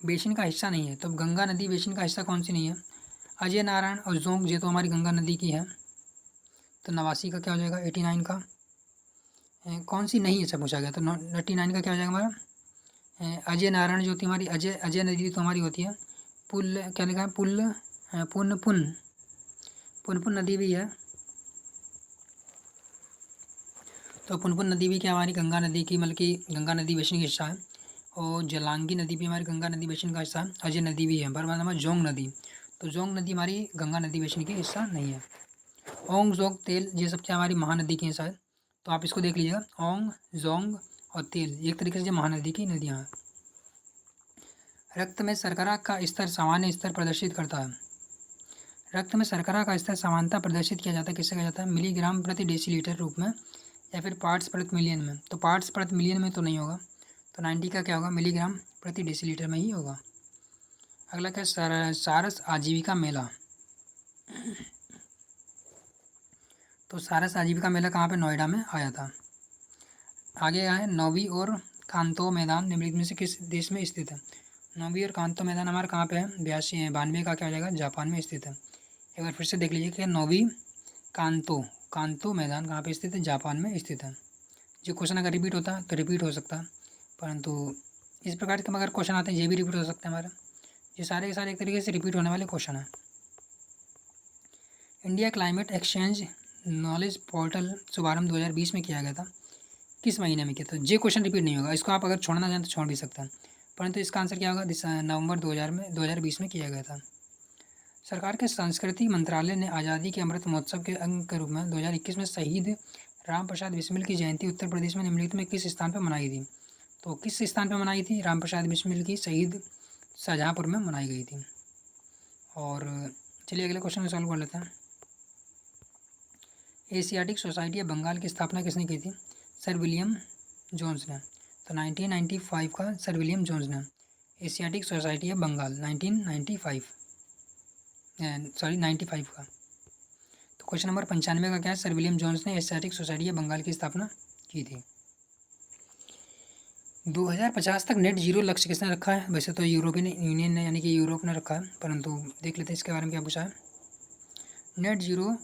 Speaker 1: बेसिन का हिस्सा नहीं है? तो गंगा नदी बेसिन का हिस्सा कौन सी नहीं है? अजय नारायण और जोंग, ये तो हमारी गंगा नदी की है। तो 89 का क्या हो जाएगा? 89 का कौन सी नहीं ऐसा पूछा गया, तो 89 का क्या हो जाएगा हमारा? अजय नारायण जो होती है हमारी, अजय नदी तो हमारी होती है। पुल क्या लिखा है? पुनपुन नदी भी है। तो पुनपुन नदी भी क्या हमारी गंगा नदी की, मतलब कि गंगा नदी बेसिन का हिस्सा है। और जलांगी नदी भी हमारी गंगा नदी बेसिन का हिस्सा है। अजय नदी भी है। पर हमारी जोंग नदी, तो जोंग नदी हमारी गंगा नदी बेसिन की हिस्सा नहीं है। ओंग जोंग तेल ये सब क्या हमारी महानदी की हैं शायद, तो आप इसको देख लीजिएगा। ओंग जोंग और तेल एक तरीके से महानदी की नदियाँ हैं। रक्त में शर्करा का स्तर सामान्य स्तर प्रदर्शित करता है। रक्त में शर्करा का स्तर समानता प्रदर्शित किया जाता है, किससे किया जाता है? मिलीग्राम प्रति डेसीलीटर रूप में या फिर पार्ट्स प्रति मिलियन में। तो पार्ट्स प्रति मिलियन में तो नहीं होगा, तो 90 का क्या होगा? मिलीग्राम प्रति डेसीलीटर में ही होगा। अगला क्या? सारस आजीविका मेला। तो सारस आजीविका मेला कहाँ पे? नोएडा में आया था। आगे है नौवी और कांतो मैदान निम्नलिखित में से किस देश में स्थित है? नोबी और कांतो मैदान हमारा कहाँ पे है? 92 का क्या हो जाएगा? जापान में स्थित है। एक बार फिर से देख लीजिए कि नोबी कांतो कांतो मैदान कहाँ पे स्थित है? जापान में स्थित है। जो क्वेश्चन अगर रिपीट होता तो रिपीट हो सकता, परंतु इस प्रकार के अगर क्वेश्चन आते हैं ये भी रिपीट हो सकते हैं हमारे। ये सारे के सारे एक तरीके से रिपीट होने वाले क्वेश्चन हैं। India climate exchange knowledge portal शुभारंभ 2020 में किया गया था। किस महीने में किया था? ये क्वेश्चन रिपीट नहीं होगा, इसको आप अगर छोड़ना चाहें तो छोड़ भी सकते हैं, परंतु इसका आंसर क्या होगा? नवंबर 2020 में किया गया था। सरकार के संस्कृति मंत्रालय ने आज़ादी के अमृत महोत्सव के अंग के रूप में 2021 में शहीद राम प्रसाद बिस्मिल की जयंती उत्तर प्रदेश में निम्नलिखित में किस स्थान पर मनाई थी? तो किस स्थान पर मनाई थी? राम प्रसाद बिस्मिल की शहीद शाहजहाँपुर में मनाई गई थी। और चलिए अगले क्वेश्चन को सॉल्व कर लेते हैं। एशियाटिक सोसाइटी ऑफ बंगाल की स्थापना किसने की थी? सर विलियम जोन्स ने। तो 1995 का सर विलियम जोन्स ने एशियाटिक सोसाइटी ऑफ बंगाल 95 का। तो क्वेश्चन नंबर 95 का क्या है? सर विलियम जोन्स ने एशियाटिक सोसाइटी ऑफ बंगाल की स्थापना की थी। 2050 तक नेट जीरो लक्ष्य किसने रखा है? वैसे तो यूरोपियन यूनियन ने यानी कि यूरोप ने रखा है, परंतु देख लेते हैं इसके बारे में क्या पूछा है। नेट जीरो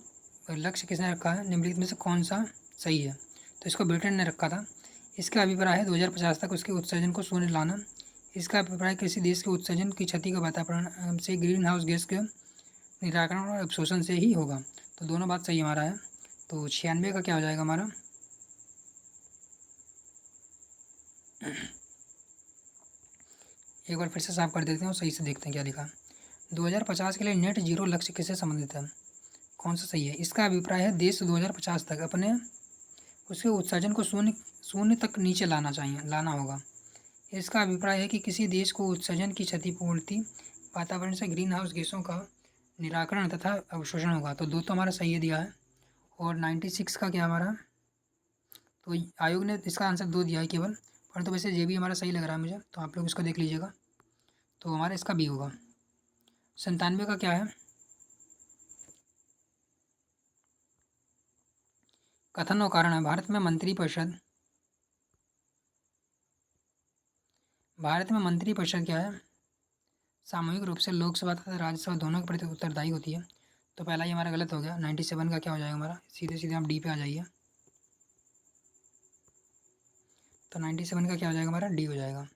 Speaker 1: लक्ष्य किसने रखा है? निम्नलिखित में से कौन सा सही है? तो इसको ब्रिटेन ने रखा था। इसका अभिप्राय है 2050 तक उसके उत्सर्जन को शून्य लाना। इसका अभिप्राय किसी देश के उत्सर्जन की क्षति का वातावरण से ग्रीन हाउस गैस के निराकरण और अवशोषण से ही होगा। तो दोनों बात सही हमारा है। तो 96 का क्या हो जाएगा हमारा? एक बार फिर से साफ कर देते हैं और सही से देखते हैं क्या लिखा। 2050 के लिए नेट जीरो लक्ष्य किससे संबंधित है? कौन सा सही है? इसका अभिप्राय है देश 2050 तक अपने उसके उत्सर्जन को शून्य तक नीचे लाना होगा। इसका अभिप्राय है कि किसी देश को उत्सर्जन की क्षतिपूर्ति वातावरण से ग्रीन हाउस गैसों का निराकरण तथा अवशोषण होगा। तो दो तो हमारा सही है दिया है। और 96 का क्या हमारा? तो आयोग ने इसका आंसर 2 दिया है केवल, परंतु वैसे ये भी हमारा सही लग रहा है मुझे, तो आप लोग इसको देख लीजिएगा। तो हमारा इसका भी होगा। 97 का क्या है? कथन और कारण है। भारत में मंत्रिपरिषद क्या है? सामूहिक रूप से लोकसभा तथा राज्यसभा दोनों के प्रति उत्तरदायी होती है। तो पहला ही हमारा गलत हो गया। 97 का क्या हो जाएगा हमारा? सीधे सीधे आप डी पे आ जाइए। तो 97 का क्या हो जाएगा हमारा? डी हो जाएगा।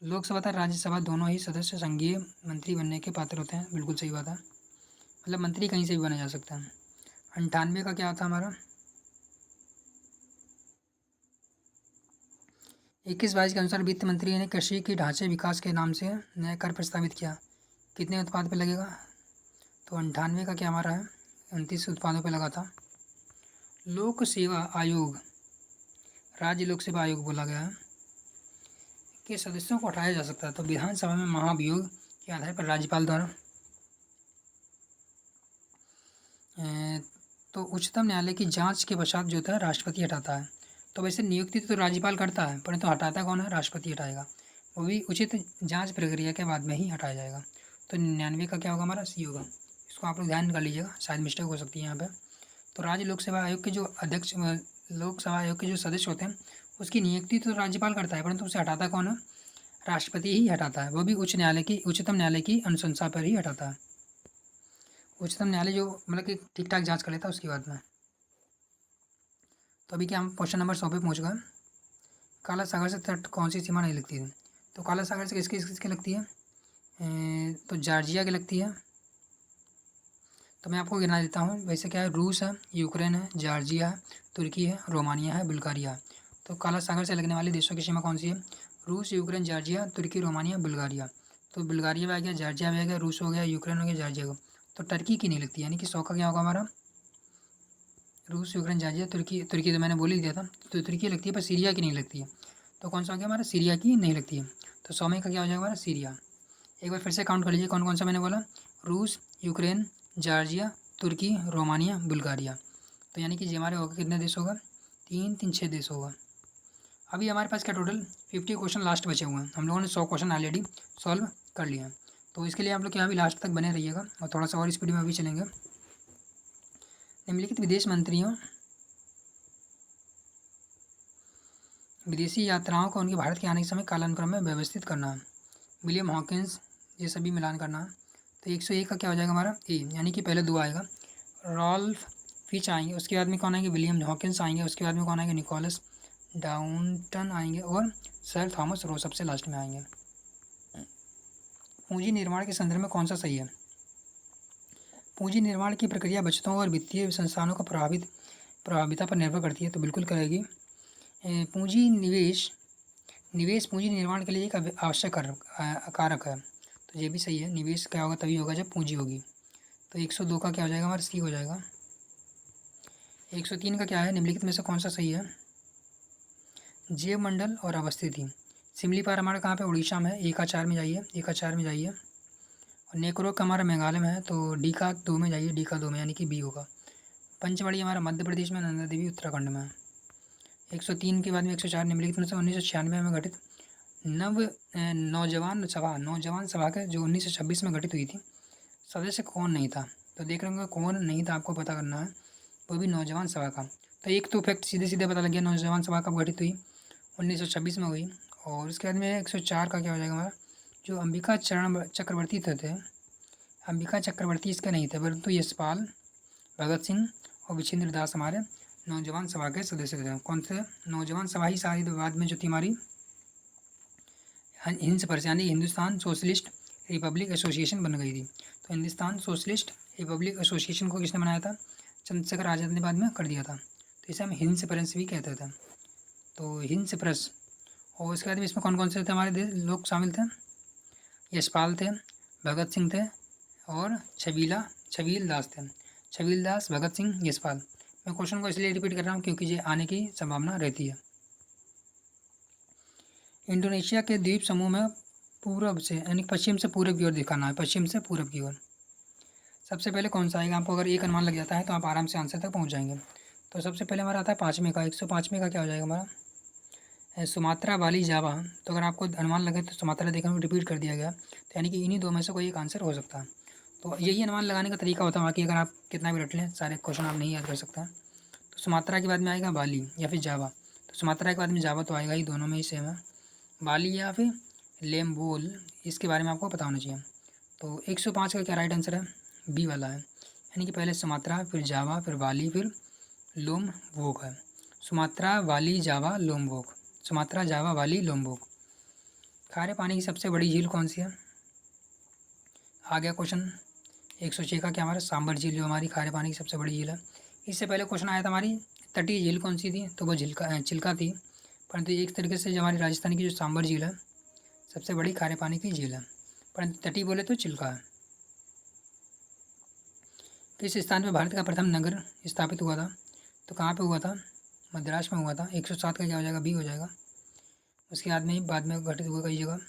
Speaker 1: लोकसभा तथा राज्यसभा दोनों ही सदस्य संघीय मंत्री बनने के पात्र होते हैं। बिल्कुल सही बात है, मतलब मंत्री कहीं से भी बना जा सकता है। 98 का क्या होता है हमारा? 21-22 के अनुसार वित्त मंत्री ने कृषि के ढांचे विकास के नाम से नया कर प्रस्तावित किया। कितने उत्पाद पे लगेगा? तो 98 का क्या हमारा है? 29 उत्पादों पे लगा था। लोक सेवा आयोग, राज्य लोक सेवा आयोग बोला गया है, के सदस्यों को हटाया जा सकता है। तो विधानसभा में महाभियोग के आधार पर राज्यपाल द्वारा। तो उच्चतम न्यायालय की जांच के पश्चात जो था राष्ट्रपति हटाता है। तो वैसे नियुक्ति तो राज्यपाल करता है, परंतु हटाता कौन है? राष्ट्रपति हटाएगा, वो भी उचित जांच प्रक्रिया के बाद में ही हटाया जाएगा। तो 99 का क्या होगा हमारा? सी होगा। इसको आप लोग ध्यान कर लीजिएगा, शायद मिस्टेक हो सकती है यहाँ पे। तो राज्य लोक सेवा आयोग के जो अध्यक्ष, लोकसभा आयोग के जो सदस्य होते हैं उसकी नियुक्ति तो राज्यपाल करता है, परंतु उसे हटाता कौन है? राष्ट्रपति ही हटाता है, वो भी उच्चतम न्यायालय की अनुशंसा पर ही हटाता है। उच्चतम न्यायालय जो मतलब कि ठीक ठाक जांच कर लेता है उसके बाद में। तो अभी क्या हम क्वेश्चन नंबर 100 पे पहुँच गए। काला सागर से तट कौन सी सीमा नहीं लगती है? तो काला सागर से किसकी लगती है? तो जॉर्जिया की लगती है। तो मैं आपको गिना देता हूँ। वैसे क्या है? रूस है, यूक्रेन है, जॉर्जिया है, तुर्की है, रोमानिया है, बुल्गारिया है। तो काला सागर से लगने वाले देशों की सीमा कौन सी है? रूस, यूक्रेन, जॉर्जिया, तुर्की, रोमानिया, बुल्गारिया। तो बुल्गारिया भी आ गया, जॉर्जिया भी आ गया, रूस हो गया, यूक्रेन हो गया, जॉर्जिया को। तो टर्की की नहीं लगती, यानी कि 100 का क्या होगा हमारा? रूस, यूक्रेन, जॉर्जिया, तुर्की तो मैंने बोल ही दिया था। तो तुर्की लगती है पर सीरिया की नहीं लगती है। तो कौन सा हो गया हमारा? सीरिया की नहीं लगती है। तो 100 में का क्या हो जाएगा हमारा? सीरिया। एक बार फिर से काउंट कर लीजिए कौन कौन सा मैंने बोला। रूस, यूक्रेन, जॉर्जिया, तुर्की, रोमानिया, बुल्गारिया। तो यानी कि ये हमारे होगा कितने देश होगा? 3 3 6 देश होगा। अभी हमारे पास क्या टोटल 50 क्वेश्चन लास्ट बचे हुए हैं। हम लोगों ने 100 क्वेश्चन ऑलरेडी सॉल्व कर लिए हैं। तो इसके लिए आप लोग क्या अभी लास्ट तक बने रहिएगा और थोड़ा सा और स्पीड में अभी चलेंगे। निम्नलिखित विदेशी यात्राओं को उनके भारत के आने के समय कालानुक्रम में व्यवस्थित करना। विलियम हॉकिंस, ये सभी मिलान करना है। तो 101 का क्या हो जाएगा हमारा ए, यानी कि पहले दो आएगा। रॉल्फ फिच आएंगे, उसके बाद में कौन आएंगे, विलियम हॉकिंस आएंगे, उसके बाद में कौन आएंगे, निकोलस डाउंटन आएंगे, और सर थॉमस रो सबसे लास्ट में आएंगे। पूंजी निर्माण के संदर्भ में कौन सा सही है। पूंजी निर्माण की प्रक्रिया बचतों और वित्तीय संस्थानों का प्रभाविता पर निर्भर करती है, तो बिल्कुल करेगी। पूंजी निवेश पूंजी निर्माण के लिए एक आवश्यक कारक है, तो ये भी सही है। निवेश क्या होगा, तभी होगा जब पूंजी होगी। तो 102 का क्या हो जाएगा हमारा सी हो जाएगा। 103 का क्या है, निम्नलिखित में से कौन सा सही है। जैव मंडल और अवस्थिति। सिमलीपाल हमारा कहाँ पे, उड़ीसा में है। ए का 4 में जाइए, ए का 4 में जाइए। और नेकरोक का हमारा मेघालय में है, तो डी का 2 में जाइए, डी का 2 में, यानी कि बी होगा। पंचमढ़ी हमारा मध्य प्रदेश में, नंदा देवी उत्तराखंड में है। 103 के बाद में 104, निम्नलिखित में से 1996 में घटित नौजवान सभा के जो 1926 में घटित हुई थी, सदस्य कौन नहीं था। तो देख रहे होंगे कौन नहीं था, आपको पता करना है, वो भी नौजवान सभा का। तो एक तो फैक्ट सीधे सीधे पता लग गया, नौजवान सभा कब घटित हुई, 1926 में हुई। और उसके बाद में 104 का क्या हो जाएगा हमारा, जो अंबिका चक्रवर्ती थे, अंबिका चक्रवर्ती इसके नहीं थे, परंतु यशपाल, भगत सिंह और विजेंद्र दास हमारे नौजवान सभा के सदस्य थे। कौन थे, नौजवान सभा ही सारी बाद में जो थी हमारी हिंस पर, यानी हिंदुस्तान सोशलिस्ट रिपब्लिक एसोसिएशन बन गई थी। तो हिंदुस्तान सोशलिस्ट रिपब्लिक एसोसिएशन को किसने बनाया था, चंद्रशेखर आज़ाद ने बाद में कर दिया था। तो इसे हम हिंस प्रेस भी कहते थे, तो हिंस प्रेस। और उसके बाद में इसमें कौन कौन से थे हमारे लोग शामिल थे, यशपाल थे, भगत सिंह थे, और छबील दास थे। छबील दास, भगत सिंह, यशपाल। मैं क्वेश्चन को इसलिए रिपीट कर रहा हूँ क्योंकि ये आने की संभावना रहती है। इंडोनेशिया के द्वीप समूह में पूर्व से यानी पश्चिम से पूर्व की ओर दिखाना है, पश्चिम से पूर्व की ओर। सबसे पहले कौन सा आएगा, आपको अगर एक अनुमान लग जाता है तो आप आराम से आंसर तक पहुँच जाएंगे। तो सबसे पहले हमारा आता है 5वें का, 105वें का क्या हो जाएगा हमारा, सुमात्रा, बाली, जावा। तो अगर आपको अनुमान लगे तो सुमात्रा देखने को रिपीट कर दिया गया, तो यानी कि इन्हीं दो में से कोई एक आंसर हो सकता है। तो यही अनुमान लगाने का तरीका होता है, बाकी अगर आप कितना भी रट लें सारे क्वेश्चन आप नहीं याद कर सकते। तो सुमात्रा के बाद में आएगा बाली या फिर जावा। तो सुमात्रा के बाद में जावा तो आएगा ही, दोनों में ही सेम है। बाली या फिर लेम्बोल, इसके बारे में आपको पता होना चाहिए। तो 105 का क्या राइट आंसर है, बी वाला है, यानी कि पहले सुमात्रा, फिर जावा, फिर बाली, फिर लोम्बोक है। सुमात्रा, बाली, जावा, लोम्बोक, सुमात्रा, जावा, बाली, लोम्बोक। खारे पानी की सबसे बड़ी झील कौन सी है, आ गया क्वेश्चन। 106 का क्या हमारा, सांबर झील जो हमारी खारे पानी की सबसे बड़ी झील है। इससे पहले क्वेश्चन आया था हमारी तटीय झील कौन सी थी, तो वो चिल्का थी। परंतु एक तरीके से जो हमारी राजस्थान की जो सांबर झील है सबसे बड़ी खारे पानी की झील है, परंतु तटीय बोले तो चिल्का है। किस स्थान पर भारत का प्रथम नगर स्थापित हुआ था, तो कहाँ पे हुआ था, मद्रास में हुआ था। 107 का क्या हो जाएगा, बी हो जाएगा। उसके बाद में घटित हुआ कई जगह।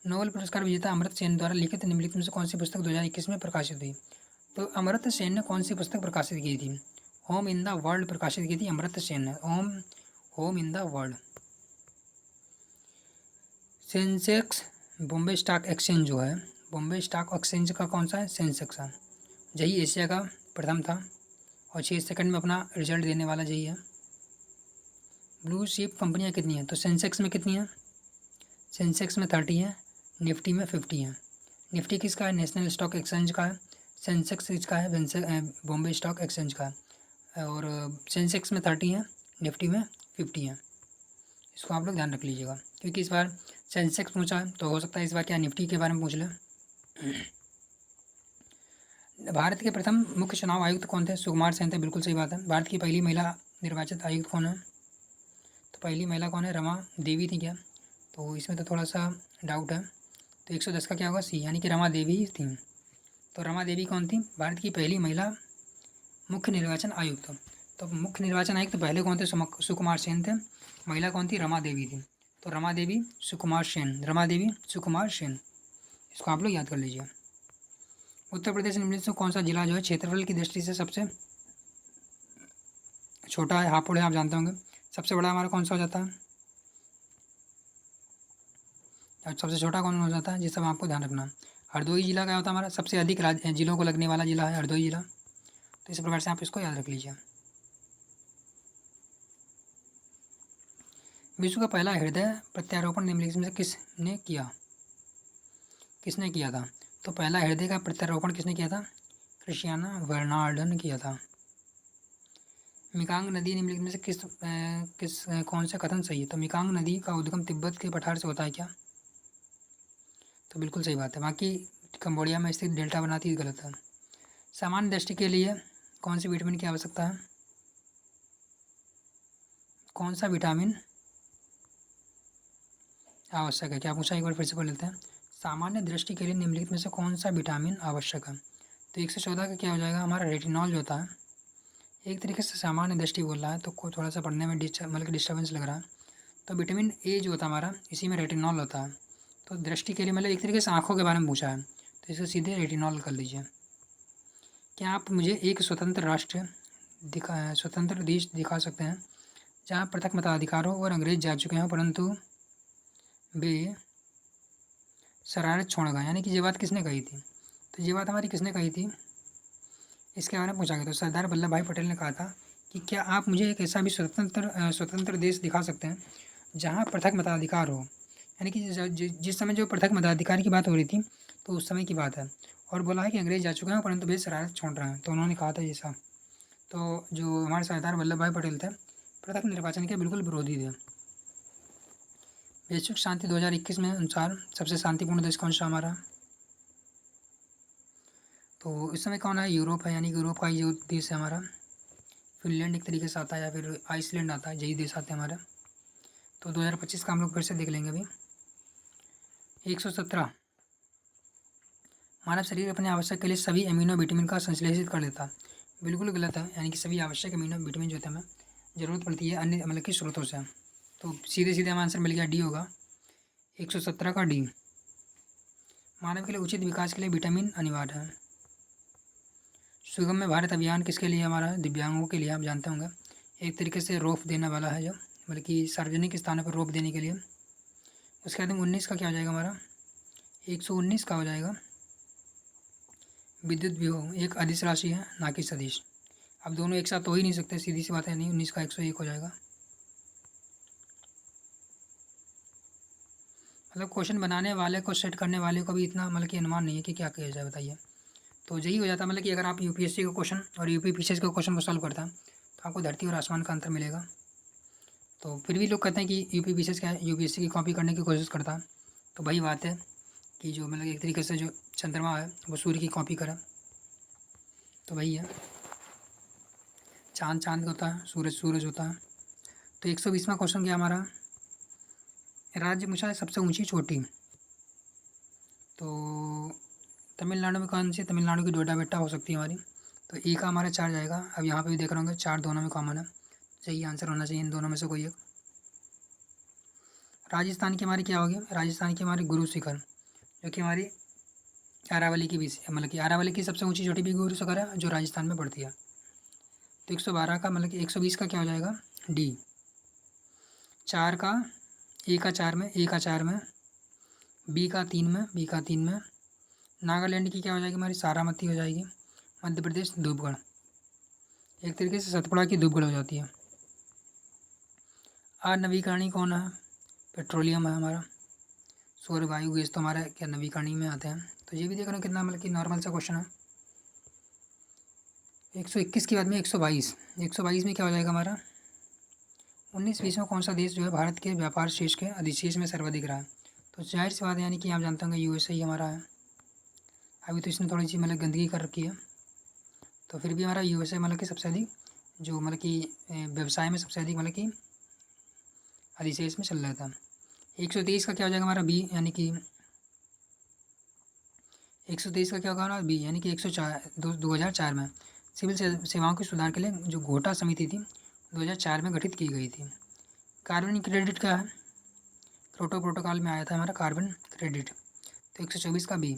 Speaker 1: नोबेल पुरस्कार विजेता अमर्त्य सेन द्वारा लिखित निम्नलिखित में से कौन सी पुस्तक 2021 में प्रकाशित हुई। तो अमर्त्य सेन ने कौन सी पुस्तक प्रकाशित की थी, होम इन द वर्ल्ड प्रकाशित की थी अमर्त्य सेन ने, home in the world. Sensex Bombay stock exchange जो है, बॉम्बे स्टॉक एक्सचेंज का कौन सा है, सेंसेक्स है। यही एशिया का प्रथम था और 6 सेकंड में अपना रिजल्ट देने वाला यही है। ब्लू शिप कंपनियाँ कितनी हैं, तो सेंसेक्स में कितनी हैं, सेंसेक्स में 30 है, निफ्टी में 50 है। निफ्टी किसका है, नेशनल स्टॉक एक्सचेंज का है। सेंसेक्स किसका है, बॉम्बे स्टॉक एक्सचेंज का है। और सेंसेक्स में 30 है, निफ्टी में 50 है। इसको आप लोग ध्यान रख लीजिएगा, क्योंकि इस बार सेंसेक्स पूछा है तो हो सकता है इस बार क्या निफ्टी के बारे में पूछ लें। भारत के प्रथम मुख्य चुनाव आयुक्त कौन थे, सुकुमार सेन थे, बिल्कुल सही बात है। भारत की पहली महिला निर्वाचित आयुक्त कौन है, तो पहली महिला कौन है, रमा देवी थी क्या, तो इसमें तो थोड़ा सा डाउट है। तो 110 का क्या होगा, सी, यानी कि रमा देवी थी। तो रमा देवी कौन थी, भारत की पहली महिला मुख्य निर्वाचन आयुक्त। तो मुख्य निर्वाचन आयुक्त पहले कौन थे, सुकुमार सेन थे। महिला कौन थी, रमा देवी थी। तो रमा देवी सुकुमार सेन, इसको आप लोग याद कर लीजिए। उत्तर प्रदेश निम्नलिखित से कौन सा जिला जो है क्षेत्रफल की दृष्टि से सबसे छोटा है, हापुड़ है, आप जानते होंगे। सबसे बड़ा हमारा कौन सा हो जाता है, और सबसे छोटा कौन हो जाता है, ये सब आपको ध्यान रखना। हरदोई जिला क्या होता है हमारा, सबसे अधिक जिलों को लगने वाला जिला है हरदोई जिला। तो इस प्रकार से आप इसको याद रख लीजिए। विश्व का पहला हृदय प्रत्यारोपण निम्नलिखित में से किसने किया, किसने किया था? तो पहला हृदय का प्रत्यारोपण किसने किया था? क्रिस्टियानो बर्नार्ड ने किया था। मिकांग नदी निम्नलिखित में से कौन सा कथन सही है? तो मिकांग नदी का उद्गम तिब्बत के पठार से होता है क्या? तो बिल्कुल सही बात है। बाकी कंबोडिया में स्थित डेल्टा बनाती है, गलत है। सामान्य दृष्टि के लिए कौन सी विटामिन की आवश्यकता है? कौन सा विटामिन आवश्यक है? क्या पूछा, एक बार फिर से पढ़ लेते हैं। सामान्य दृष्टि के लिए निम्नलिखित में से कौन सा विटामिन आवश्यक है? तो 114 का क्या हो जाएगा? हमारा रेटिनॉल जो होता है। एक तरीके से सामान्य दृष्टि बोल रहा है तो को थोड़ा सा पढ़ने में मतलब डिस्टर्बेंस लग रहा है। तो विटामिन ए जो होता है हमारा, इसी में रेटिनॉल होता है। तो दृष्टि के लिए मतलब एक तरीके से आँखों के बारे में पूछा है, तो इसको सीधे रेटिनॉल कर लीजिए। क्या आप मुझे एक स्वतंत्र देश दिखा सकते हैं जहाँ पृथक मताधिकार हो और अंग्रेज जा चुके हैं परंतु वे शरारत छोड़ गए? यानी कि ये बात किसने कही थी? तो ये बात हमारी किसने कही थी, इसके बारे में पूछा गया। तो सरदार वल्लभ भाई पटेल ने कहा था कि क्या आप मुझे एक ऐसा भी स्वतंत्र देश दिखा सकते हैं जहाँ पृथक मताधिकार हो। यानी कि जिस समय जो पृथक मताधिकार की बात हो रही थी तो उस समय की बात है, और बोला है कि अंग्रेज जा चुके हैं परंतु वे शरारत छोड़ रहे हैं, तो उन्होंने कहा था ऐसा। तो जो हमारे सरदार वल्लभ भाई पटेल थे पृथक निर्वाचन के बिल्कुल विरोधी थे। वैश्विक शांति 2021 में अनुसार सबसे शांतिपूर्ण देश कौन सा हमारा? तो इस समय कौन है? यूरोप है, यानी कि यूरोप का जो देश है हमारा, फिनलैंड एक तरीके से आता है या फिर आइसलैंड आता है, यही देश आते हैं हमारे। तो 2025 का हम लोग फिर से देख लेंगे अभी। 117 मानव शरीर अपने आवश्यक के लिए सभी अमीनो विटामिन का संश्लेषित कर लेता है। बिल्कुल गलत है। यानी कि सभी आवश्यक अमीनो विटामिन जो होते हैं हमें ज़रूरत पड़ती है अन्य मतलब कि स्रोतों से। तो सीधे सीधे हमें आंसर मिल गया, डी होगा 117 का डी। मानव के लिए उचित विकास के लिए विटामिन अनिवार्य है। सुगम्य भारत अभियान किसके लिए? हमारा दिव्यांगों के लिए, आप जानते होंगे। एक तरीके से रोप देने वाला है, जो मतलब कि सार्वजनिक स्थानों पर रोप देने के लिए। उसके बाद में 19 का क्या हो जाएगा हमारा? 119 का हो जाएगा विद्युत विभव एक अदिश राशि है ना कि सदिश। अब दोनों एक साथ हो ही नहीं सकते, सीधी सी बात है। नहीं, 19 का 101 हो जाएगा। मतलब क्वेश्चन बनाने वाले को, सेट करने वाले को भी इतना मतलब कि अनुमान नहीं है कि क्या किया जाए, बताइए। तो यही हो जाता है मतलब कि अगर आप यूपीएससी का क्वेश्चन और यूपीपीसीएस का क्वेश्चन को सॉल्व करता है तो आपको धरती और आसमान का अंतर मिलेगा। तो फिर भी लोग कहते हैं कि यूपीपीसीएस क्या है, यूपीएससी की कॉपी करने की कोशिश करता है। तो वही बात है कि जो मतलब एक तरीके से जो चंद्रमा है वो सूर्य की कॉपी करे, तो वही है। चांद चांद होता है, सूरज सूरज होता है। तो 120वां क्वेश्चन क्या हमारा? राज्य पूछा है सबसे ऊंची चोटी। तो तमिलनाडु में कौन सी? तमिलनाडु की डोडा बेट्टा हो सकती है हमारी। तो ई का हमारा 4 जाएगा। अब यहाँ पे भी देख रहे होंगे 4 दोनों में कॉमन है, सही आंसर होना चाहिए इन दोनों में से कोई एक। राजस्थान की हमारी क्या होगी? राजस्थान की हमारी गुरु शिखर, जो कि हमारी अरावली की भी मतलब कि अरावली की सबसे ऊंची चोटी भी गुरु शिखर है, जो राजस्थान में पड़ती है। तो 112 का मतलब कि 120 का क्या हो जाएगा? डी। 4 का ए का 4 में, ए का 4 में, बी का 3 में, बी का 3 में। नागालैंड की क्या हो जाएगी हमारी? सारामती हो जाएगी। मध्य प्रदेश धूपगढ़, एक तरीके से सतपुड़ा की धूपगढ़ हो जाती है। नवीकरणीय कौन है? पेट्रोलियम है हमारा। सौर वायु गैस तो हमारा क्या नवीकरणीय में आते हैं। तो ये भी देख रहे हो कितना मतलब कि नॉर्मल सा क्वेश्चन है। 121 के बाद में 122, 122 में क्या हो जाएगा हमारा? 19-20 में कौन सा देश जो है भारत के व्यापार शेष के अधिशेष में सर्वाधिक रहा है? तो जाहिर सी बात है, यानी कि आप जानते होंगे यूएसए ही हमारा है। अभी तो इसने थोड़ी सी मतलब गंदगी कर रखी है, तो फिर भी हमारा यूएसए मतलब कि सबसे अधिक जो मतलब कि व्यवसाय में सबसे अधिक मतलब कि अधिशेष में चल रहा था। 123 का क्या हो जाएगा हमारा? बी, यानी कि 123 का क्या होगा हमारा? बी, यानी कि 2004 में सिविल सेवाओं के सुधार के लिए जो घोटा समिति थी 2004 में गठित की गई थी। कार्बन क्रेडिट क्या है? क्योटो प्रोटोकॉल में आया था हमारा कार्बन क्रेडिट। तो 124 का बी।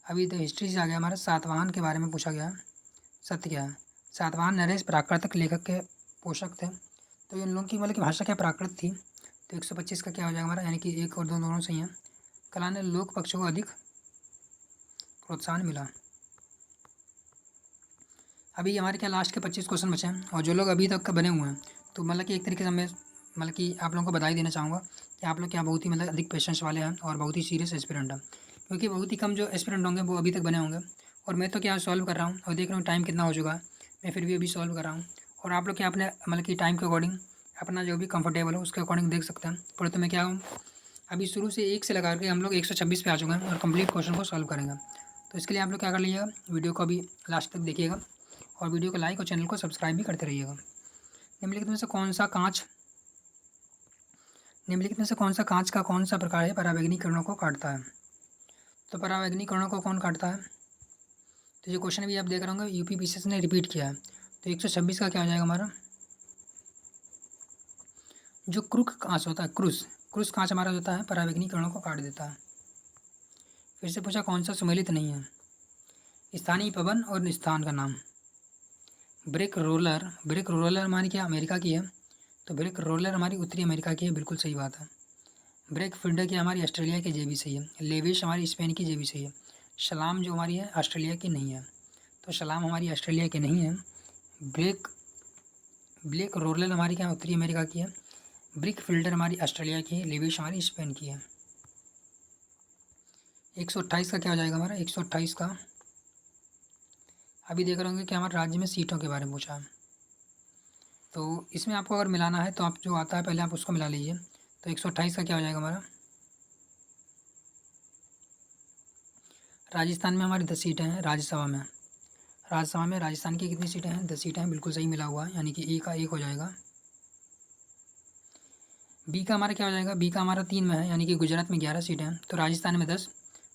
Speaker 1: अभी तो हिस्ट्री से आ गया हमारा सातवाहन के बारे में पूछा गया। सत्य क्या है? सातवाहन नरेश प्राकृतिक लेखक के पोषक थे। तो इन लोगों की मतलब की भाषा क्या प्राकृत थी। तो 125 का क्या हो जाएगा हमारा? यानी कि 1 और 2 दोनों सही हैं। कला ने लोक पक्षों को अधिक प्रोत्साहन मिला। अभी हमारे क्या लास्ट के 25 क्वेश्चन बचे हैं, और जो लोग अभी तक का बने हुए हैं तो मतलब कि एक तरीके से मैं मतलब कि आप लोगों को बधाई देना चाहूँगा कि आप लोग क्या बहुत ही मतलब अधिक पेशेंस वाले हैं और बहुत ही सीरियस एस्पिरेंट हैं, क्योंकि बहुत ही कम जो एस्पिरेंट होंगे वो अभी तक बने होंगे। और मैं तो क्या सॉल्व कर रहा हूँ और देख रहा हूँ टाइम कितना हो चुका है, मैं फिर भी अभी सॉल्व कर रहा हूँ। और आप लोग क्या अपने मतलब कि टाइम के अकॉर्डिंग अपना जो भी कंफर्टेबल हो उसके अकॉर्डिंग देख सकते हैं। पर तो मैं क्या हूँ अभी शुरू से 1 से लगा के हम लोग 126 पे आ चुके हैं और कंप्लीट क्वेश्चन को सॉल्व करेंगे। तो इसके लिए आप लोग क्या कर लीजिएगा, वीडियो को अभी लास्ट तक देखिएगा और वीडियो को लाइक और चैनल को सब्सक्राइब भी करते रहिएगा। निम्नलिखित में से कौन सा कांच का कौन सा प्रकार है परावैंगनी किरणों को काटता है? तो परावैंगनी किरणों को कौन काटता है? तो जो क्वेश्चन भी आप देख रहे होंगे यूपी पीसीएस ने रिपीट किया है। तो 126 का क्या हो जाएगा हमारा, जो क्रुक कांच होता है, क्रुस कांच हमारा होता है परावैंगनी किरणों को काट देता है। फिर से पूछा कौन सा सुमेलित नहीं है? स्थानीय पवन और स्थान का नाम। ब्रिक रोलर हमारी क्या अमेरिका की है? तो ब्रिक रोलर हमारी उत्तरी अमेरिका की है, बिल्कुल सही बात है। ब्रेक फील्डर की हमारी ऑस्ट्रेलिया की, जे भी सही है। लेविश हमारी स्पेन की, जे भी सही है। शलाम जो हमारी है ऑस्ट्रेलिया की नहीं है, तो शलाम हमारी ऑस्ट्रेलिया की नहीं है। ब्लैक रोलर हमारी क्या उत्तरी अमेरिका की है। ब्रिक फिल्डर हमारी ऑस्ट्रेलिया की है। लेविश हमारी स्पेन की है। 128 का क्या हो जाएगा हमारा, 128 का अभी देख रहे होंगे कि हमारे राज्य में सीटों के बारे में पूछा है। तो इसमें आपको अगर मिलाना है तो आप जो आता है पहले आप उसको मिला लीजिए। तो 128 का क्या हो जाएगा हमारा, राजस्थान में हमारी 10 सीटें हैं। राज्यसभा में राजस्थान की कितनी सीटें हैं, 10 सीटें हैं, बिल्कुल सही मिला हुआ है, यानी कि ए का 1 हो जाएगा। बी का हमारा क्या हो जाएगा, बी का हमारा 3 में है, यानी कि गुजरात में 11 सीटें हैं। तो राजस्थान में 10,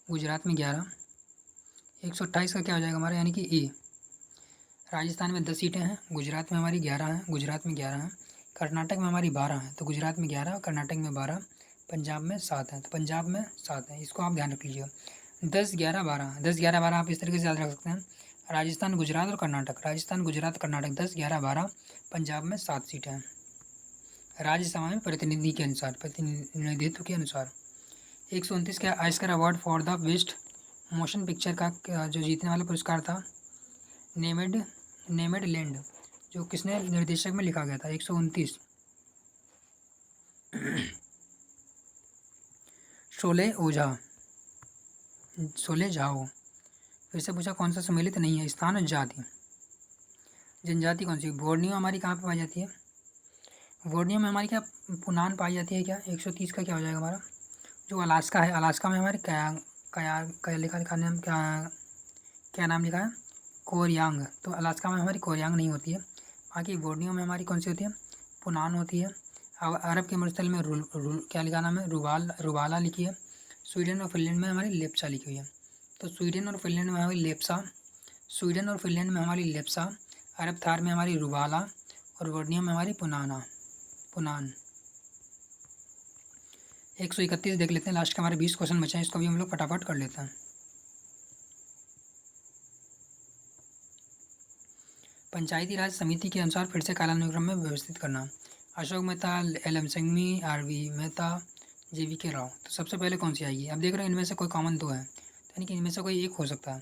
Speaker 1: गुजरात में 11। 128 का क्या हो जाएगा हमारा, यानी कि ए। राजस्थान में 10 सीटें हैं, गुजरात में हमारी 11 हैं, गुजरात में 11 हैं। कर्नाटक में हमारी 12 हैं, तो गुजरात में 11, कर्नाटक में 12, पंजाब में 7 हैं, तो पंजाब में 7 हैं। इसको आप ध्यान रख लीजिएगा, 10, 11, 12, 10, 11, 12 आप इस तरीके से याद रख सकते हैं। राजस्थान, गुजरात और कर्नाटक, राजस्थान, गुजरात, कर्नाटक 10, 11, 12, पंजाब में 7 सीटें हैं। राज्यसभा में प्रतिनिधित्व के अनुसार 129 का ask her award for the best motion picture का जो जीतने वाला पुरस्कार था, नेमेड लैंड, जो किसने निर्देशक में लिखा गया था। 129 शोले झाओ। फिर से पूछा कौन सा सम्मिलित नहीं है, स्थान और जाति। जनजाति कौन सी, बोर्नियो हमारी कहाँ पे पाई जाती है, बोर्नियो में हमारी क्या पुनान पाई जाती है क्या। 130 का क्या हो जाएगा हमारा, जो अलास्का है, अलास्का में हमारे क्या लिखा नाम, क्या नाम लिखा है, कोरयांग। तो अलास्का में हमारी कोरयांग नहीं होती है। बाकी बोर्नियो में हमारी कौन सी होती है, पुनान होती है। अरब के मरुस्थल में क्या लिखा नाम है, रुबाला लिखी है। स्वीडन और फिनलैंड में हमारी लेप्चा लिखी हुई है। तो स्वीडन और फिनलैंड में हमारी लेप्सा, अरब थार में हमारी रुबाला और बोर्नियो में हमारी पुनान। 131 देख लेते हैं, लास्ट के हमारे 20 क्वेश्चन बचे हैं, इसको भी हम लोग फटाफट कर लेते हैं। पंचायती राज समिति के अनुसार फिर से कालानुक्रम में व्यवस्थित करना। अशोक मेहता, एल.एम. संघवी, आर.वी. मेहता, जे.वी.के. राव। तो सबसे पहले कौन सी आएगी, अब देख रहे हैं इनमें से कोई कॉमन तो है, यानी कि इनमें से कोई एक हो सकता है।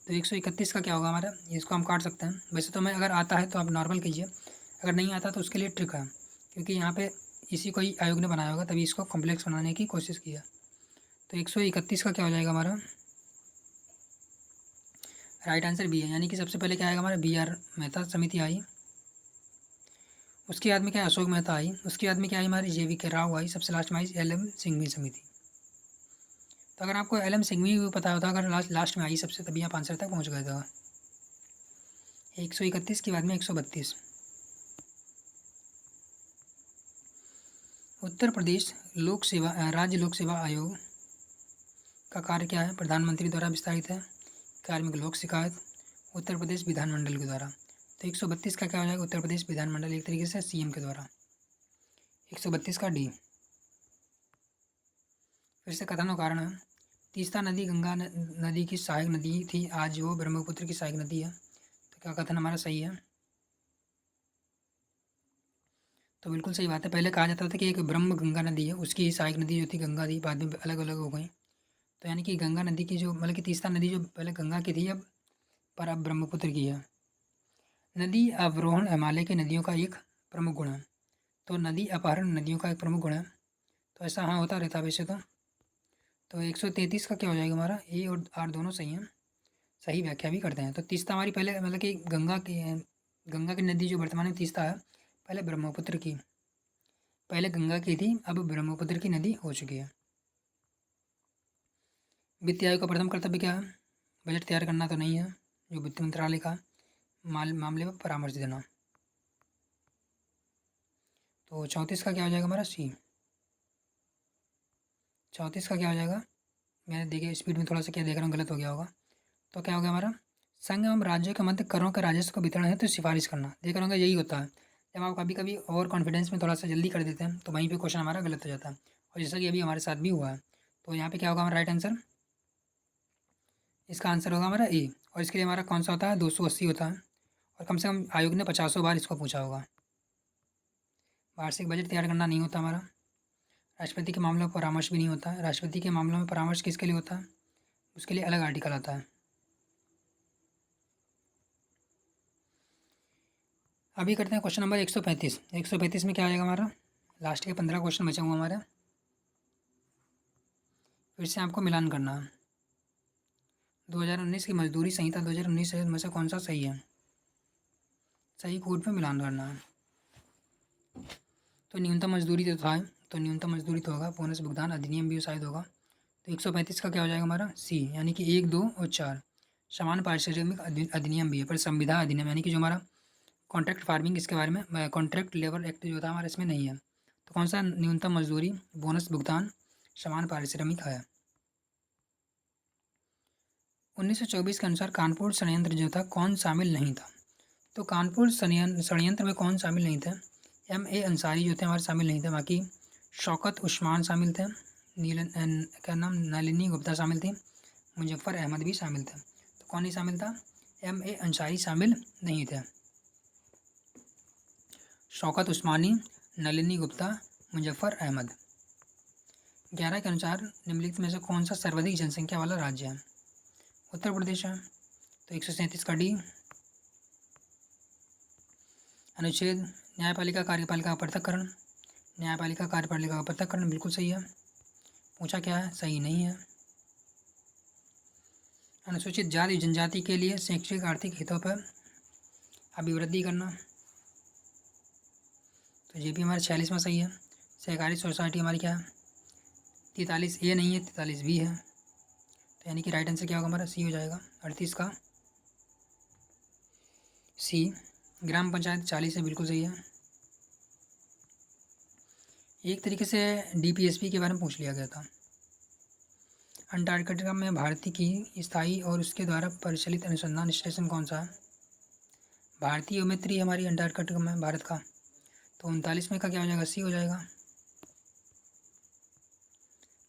Speaker 1: तो 131 का क्या होगा हमारा, इसको हम काट सकते हैं। वैसे तो मैं अगर आता है तो आप नॉर्मल कीजिए, अगर नहीं आता तो उसके लिए ट्रिक है, क्योंकि यहाँ पे इसी को ही आयोग ने बनाया होगा, तभी इसको कॉम्प्लेक्स बनाने की कोशिश की है। तो 131 का क्या हो जाएगा हमारा, राइट आंसर बी है, यानी कि सबसे पहले क्या आएगा हमारा, बी.आर. मेहता समिति आई, उसके बाद में क्या अशोक मेहता आई, उसके बाद में क्या आई हमारी जे.वी.के. राव आई, सबसे लास्ट में आई एल.एम. संघवी समिति। तो अगर आपको एल.एम. संघवी भी पता होता, अगर लास्ट में आई सबसे, तभी आप आंसर तक पहुँच गए थे। 131 के बाद में 132, उत्तर प्रदेश राज्य लोक सेवा आयोग का कार्य क्या है, प्रधानमंत्री द्वारा विस्तारित है। कार्मिक लोक शिकायत, उत्तर प्रदेश विधानमंडल के द्वारा। तो 132 का क्या हो जाएगा, उत्तर प्रदेश विधानमंडल एक तरीके से सीएम के द्वारा। 132 का डी। फिर से कथन और कारण है, तीस्ता नदी गंगा नदी की सहायक नदी थी, आज वो ब्रह्मपुत्र की सहायक नदी है। तो क्या कथन हमारा सही है, तो बिल्कुल सही बात है। पहले कहा जाता था कि एक ब्रह्म गंगा नदी है, उसकी ही सहायक नदी जो थी गंगा थी, बाद में अलग अलग हो गई। तो यानी कि गंगा नदी की जो मतलब कि तीस्ता नदी जो पहले गंगा की थी अब ब्रह्मपुत्र की है। नदी अवरोहण हिमालय की नदियों का एक प्रमुख गुण है, तो नदी अपहरण नदियों का एक प्रमुख गुण है। तो ऐसा हाँ होता रहता वैसे तो तो 133 का क्या हो जाएगा हमारा, ए और आर दोनों सही हैं, सही व्याख्या भी करते हैं। तो तीस्ता हमारी पहले मतलब कि गंगा की नदी जो वर्तमान में तीस्ता है, पहले ब्रह्मपुत्र की, पहले गंगा की थी, अब ब्रह्मपुत्र की नदी हो चुकी है। वित्त आयोग का प्रथम कर्तव्य क्या है, बजट तैयार करना तो नहीं है, जो वित्त मंत्रालय का मामले में परामर्श देना। तो 34 का क्या हो जाएगा हमारा, सी। 34 का क्या हो जाएगा, मैंने देखिए स्पीड में थोड़ा सा क्या देख रहा हूँ, गलत हो गया होगा। तो क्या हो गया हमारा, संघ एवं राज्यों के मध्य करों के राजस्व का वितरण है तो सिफारिश करना। देख रहा होगा यही होता है, जब आप कभी कभी ओवर कॉन्फिडेंस में थोड़ा सा जल्दी कर देते हैं तो वहीं पे क्वेश्चन हमारा गलत हो जाता है, और जैसा कि अभी हमारे साथ भी हुआ है। तो यहाँ पे क्या होगा हमारा राइट आंसर, इसका आंसर होगा हमारा ए। और इसके लिए हमारा कौन सा होता है, 280 होता है, और कम से कम आयोग ने 50 बार इसको पूछा होगा। वार्षिक बजट तैयार करना नहीं होता हमारा। राष्ट्रपति के मामलों में परामर्श भी नहीं होता है। राष्ट्रपति के मामलों में परामर्श किसके लिए होता है, उसके लिए अलग आर्टिकल आता है। अभी करते हैं क्वेश्चन नंबर 135। 135 में क्या आएगा हमारा, लास्ट के 15 क्वेश्चन बचे हुए हमारे, फिर से आपको मिलान करना है। 2019 की मजदूरी संहिता 2019 में से कौन सा सही है, सही कोड पे मिलान करना है। तो न्यूनतम मजदूरी तो था, तो न्यूनतम मजदूरी तो होगा, बोनस भुगतान अधिनियम भी शायद होगा। तो 135 का क्या हो जाएगा हमारा, सी, यानी कि 1, 2 और 4। समान पारिश्रमिक अधिनियम भी है, पर संविदा अधिनियम यानी कि जो हमारा कॉन्ट्रैक्ट फार्मिंग, इसके बारे में कॉन्ट्रैक्ट लेबर एक्ट जो था हमारा, इसमें नहीं है। तो कौन सा, न्यूनतम मजदूरी, बोनस भुगतान, समान पारिश्रमिक है। 1924 के अनुसार कानपुर षड्यंत्र जो था कौन शामिल नहीं था। तो कानपुर षड्यंत्र में कौन शामिल नहीं थे, M.A. अंसारी जो थे हमारे शामिल नहीं थे, बाकी शौकत उस्मान शामिल थे, क्या नाम, नलिनी गुप्ता शामिल थी, मुजफ्फर अहमद भी शामिल थे। तो कौन नहीं शामिल था, M.A. अंसारी शामिल नहीं थे। शौकत उस्मानी, नलिनी गुप्ता, मुजफ्फर अहमद। 11 के अनुसार निम्नलिखित में से कौन सा सर्वाधिक जनसंख्या वाला राज्य है, उत्तर प्रदेश है। तो 137 का डी। अनुच्छेद, न्यायपालिका कार्यपालिका का पृथक्करण, न्यायपालिका कार्यपालिका का पृथक्करण बिल्कुल सही है। पूछा क्या है, सही नहीं है। अनुसूचित जाति जनजाति के लिए शैक्षिक आर्थिक हितों पर अभिवृद्धि करना, तो ये भी हमारा 46वां सही है। सहकारी सोसाइटी हमारी क्या है, 43 ए नहीं है, 43 बी है। तो यानी कि राइट आंसर क्या होगा हमारा, सी हो जाएगा। 38 का सी। ग्राम पंचायत 40 है, बिल्कुल सही है। एक तरीके से DPSP के बारे में पूछ लिया गया था। अंटार्कटिका में भारतीय की स्थायी और उसके द्वारा परिचालित अनुसंधान स्टेशन कौन सा है, भारतीय मैत्री हमारी अंटार्कटिका में भारत का। तो 39 में का क्या हो जाएगा, सी हो जाएगा।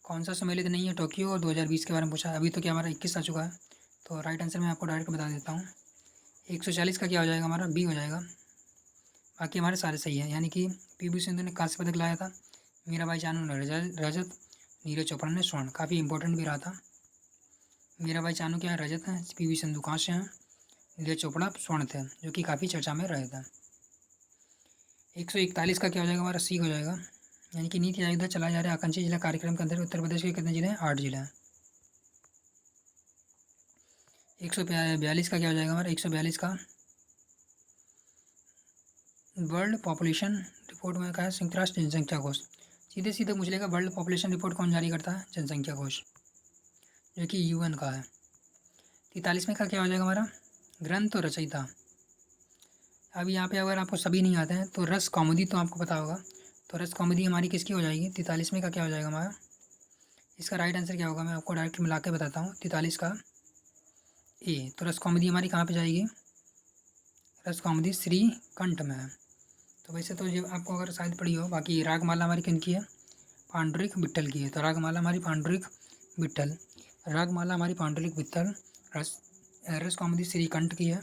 Speaker 1: कौन सा सम्मिलित नहीं है, टोक्यो, और 2020 के बारे में पूछा है। अभी तो क्या हमारा 21 आ चुका है, तो राइट आंसर मैं आपको डायरेक्ट बता देता हूँ। 140 का क्या हो जाएगा हमारा, बी हो जाएगा। बाकी हमारे सारे सही हैं, यानी कि PV सिंधु ने कांस्य पदक लाया था, मीराबाई चानू ने रजत, नीरज चोपड़ा ने स्वर्ण। काफ़ी इंपॉर्टेंट भी रहा था। मीराबाई चानू क्या है, रजत हैं, PV सिंधु कांस्य हैं, नीरज चोपड़ा स्वर्ण थे, जो कि काफ़ी चर्चा में रहे थे। 141 का क्या हो जाएगा हमारा, सी हो जाएगा। यानी कि नीति आयोग द्वारा चलाए जा रहे आकांक्षी जिला कार्यक्रम के अंदर उत्तर प्रदेश के कितने जिले हैं, 8 जिले हैं। 142 का क्या हो जाएगा हमारा, 142 का वर्ल्ड पॉपुलेशन रिपोर्ट में कहा है संयुक्त राष्ट्र जनसंख्या कोष। सीधे सीधे पूछ लेगा वर्ल्ड पॉपुलेशन रिपोर्ट कौन जारी करता है, जनसंख्या कोष, जो कि UN का है। 43 में का क्या हो जाएगा हमारा, ग्रंथ और रचयिता। अब यहाँ पे अगर आपको सभी नहीं आते हैं तो रस कौमुदी तो आपको पता होगा, तो रस कौमुदी हमारी किसकी हो जाएगी, 43 में का क्या हो जाएगा हमारा। इसका राइट आंसर क्या होगा, मैं आपको डायरेक्ट मिला के बताता हूँ। 43 का ए। तो रस कौमुदी हमारी कहाँ पे जाएगी, रस कौमुदी श्री कंठ में है। तो वैसे तो ये आपको अगर शायद पढ़ी हो। बाकी रागमाला हमारी किन की है, पांडुरिक विट्ठल की है। तो रागमाला हमारी पांडुरिक विट्ठल, रागमाला हमारी पांडुरिक विट्ठल, रस कौमुदी श्रीकंठ की है।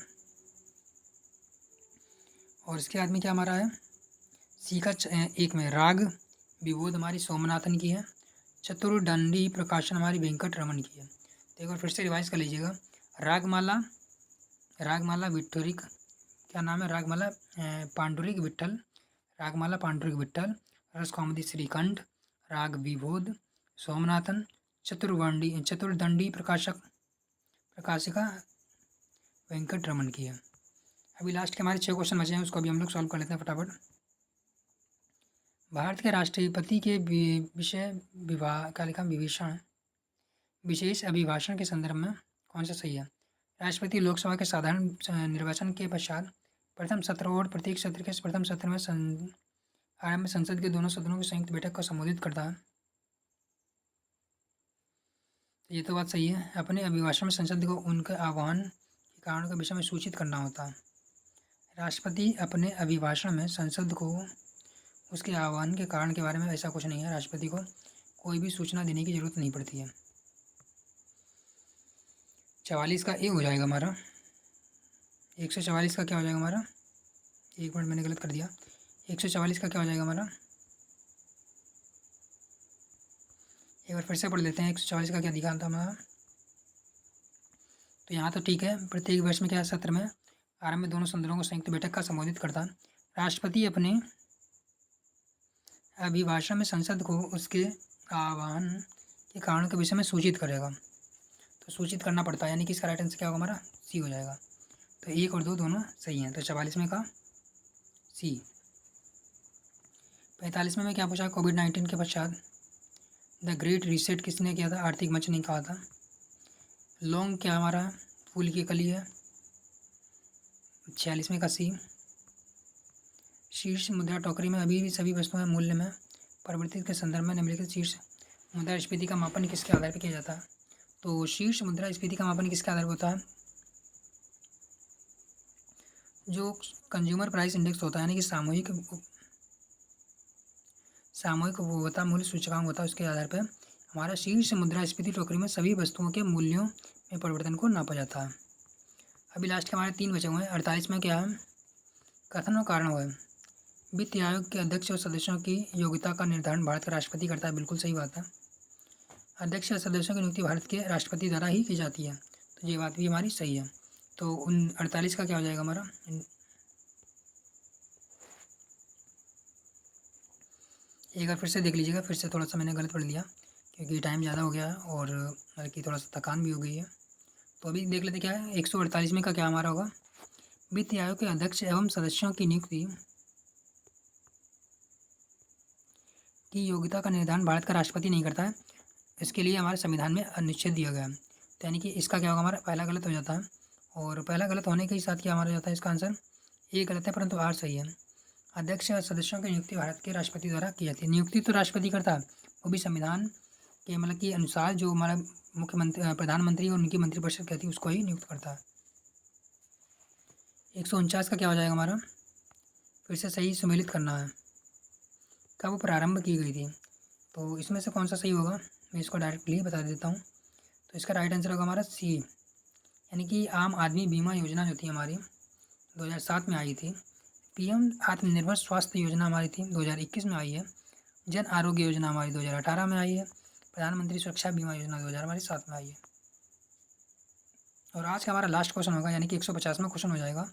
Speaker 1: और इसके बाद में क्या हमारा है, सी का एक में राग विबोध हमारी सोमनाथन की है, चतुर्दंडी प्रकाशन हमारी वेंकट रमन की है। तो एक बार फिर से रिवाइज कर लीजिएगा। रागमाला, रागमाला विट्ठोरिक, क्या नाम है, रागमाला पांडुरिक विट्ठल, रागमाला पांडुरिक विट्ठल, रस कौमुदी श्रीकंठ, राग विबोध सोमनाथन, चतुर्दंडी प्रकाशिका वेंकट रमन की है। अभी लास्ट के हमारे 6 क्वेश्चन बचे हैं, उसको अभी हम लोग सॉल्व कर लेते हैं फटाफट। भारत के राष्ट्रपति के विषय विवाह क्या लिखा, विभीषण विशेष अभिभाषण के संदर्भ में कौन सा सही है। राष्ट्रपति लोकसभा के साधारण निर्वाचन के पश्चात प्रथम सत्र और प्रत्येक सत्र के प्रथम सत्र में आरंभ संसद के दोनों सदनों की संयुक्त बैठक को संबोधित करता है। तो ये तो बात सही है। अपने अभिभाषण में संसद को उनके आह्वान के कारणों के विषय में सूचित करना होता है। राष्ट्रपति अपने अभिभाषण में संसद को उसके आह्वान के कारण के बारे में ऐसा कुछ नहीं है, राष्ट्रपति को कोई भी सूचना देने की जरूरत नहीं पड़ती है। 44 का ए हो जाएगा हमारा। 144 का क्या हो जाएगा हमारा, 1 मिनट मैंने गलत कर दिया। 144 का क्या हो जाएगा हमारा, एक बार फिर से पढ़ लेते हैं। 144 का क्या दिखा था हमारा, तो यहाँ तो ठीक है। प्रत्येक वर्ष में क्या सत्र में आरंभ में दोनों सदनों को संयुक्त बैठक का संबोधित करता। राष्ट्रपति अपने अभिभाषण में संसद को उसके आह्वान के कारण के विषय में सूचित करेगा। तो सूचित करना पड़ता है, यानी कि इसका राइट आंसर क्या होगा हमारा, सी हो जाएगा। तो 1 और 2 दोनों सही हैं, तो 44 में का सी। 45 में क्या पूछा, कोविड-19 के पश्चात द ग्रेट रीसेट किसने किया था, आर्थिक मंच ने कहा था। लौंग क्या हमारा, फूल की कली है। 46 में का सी। शीर्ष मुद्रा टोकरी में अभी भी सभी वस्तुओं मूल्य में परिवर्तित के संदर्भ में निम्नलिखित शीर्ष मुद्रास्फीति का मापन किसके आधार पर किया जाता है। तो शीर्ष मुद्रास्फीति का मापन किसके आधार पर होता है, जो कंज्यूमर प्राइस इंडेक्स होता है, यानी कि सामूहिक उपभोक्ता मूल्य सूचकांक होता है, उसके आधार पर हमारा शीर्ष मुद्रास्फीति टोकरी में सभी वस्तुओं के मूल्यों में परिवर्तन को नापा जाता है। अभी लास्ट के हमारे 3 बचे हुए हैं। 48 में क्या है, कथन और कारण है। वित्त आयोग के अध्यक्ष और सदस्यों की योग्यता का निर्धारण भारत का राष्ट्रपति करता है, बिल्कुल सही बात है। अध्यक्ष या सदस्यों की नियुक्ति भारत के राष्ट्रपति द्वारा ही की जाती है, तो ये बात भी हमारी सही है। तो 48 का क्या हो जाएगा हमारा, एक बार फिर से देख लीजिएगा। फिर से थोड़ा सा मैंने गलत पढ़ लिया क्योंकि टाइम ज़्यादा हो गया है और बल्कि थोड़ा सा थकान भी हो गई है। तो अभी देख लेते क्या है। 148 में का क्या हमारा होगा, वित्त आयोग के अध्यक्ष एवं सदस्यों की नियुक्ति की योग्यता का निर्धारण भारत का राष्ट्रपति नहीं करता है, इसके लिए हमारे संविधान में अनुच्छेद दिया गया है। तो यानी कि इसका क्या होगा हमारा, पहला गलत हो जाता है। और पहला गलत होने के साथ क्या हमारा जाता है, इसका आंसर ए गलत है परंतु आर सही है। अध्यक्ष या सदस्यों की नियुक्ति भारत के राष्ट्रपति द्वारा की जाती है। नियुक्ति तो राष्ट्रपति करता है, वो भी संविधान के मतलब के अनुसार जो हमारा मुख्यमंत्री प्रधानमंत्री और उनकी मंत्रिपरिषद कहती है उसको ही नियुक्त करता है। 149 का क्या हो जाएगा हमारा, फिर से सही सुमेलित करना है, कब प्रारंभ की गई थी। तो इसमें से कौन सा सही होगा, मैं इसको डायरेक्टली बता देता हूँ। तो इसका राइट आंसर होगा हमारा सी, यानी कि आम आदमी बीमा योजना जो थी हमारी 2007 में आई थी। पीएम आत्मनिर्भर स्वास्थ्य योजना हमारी थी 2021 में आई है। जन आरोग्य योजना हमारी 2018 में आई है। प्रधानमंत्री सुरक्षा बीमा योजना 2007 में आई है। और आज का हमारा लास्ट क्वेश्चन होगा, यानी कि 150वां क्वेश्चन हो जाएगा।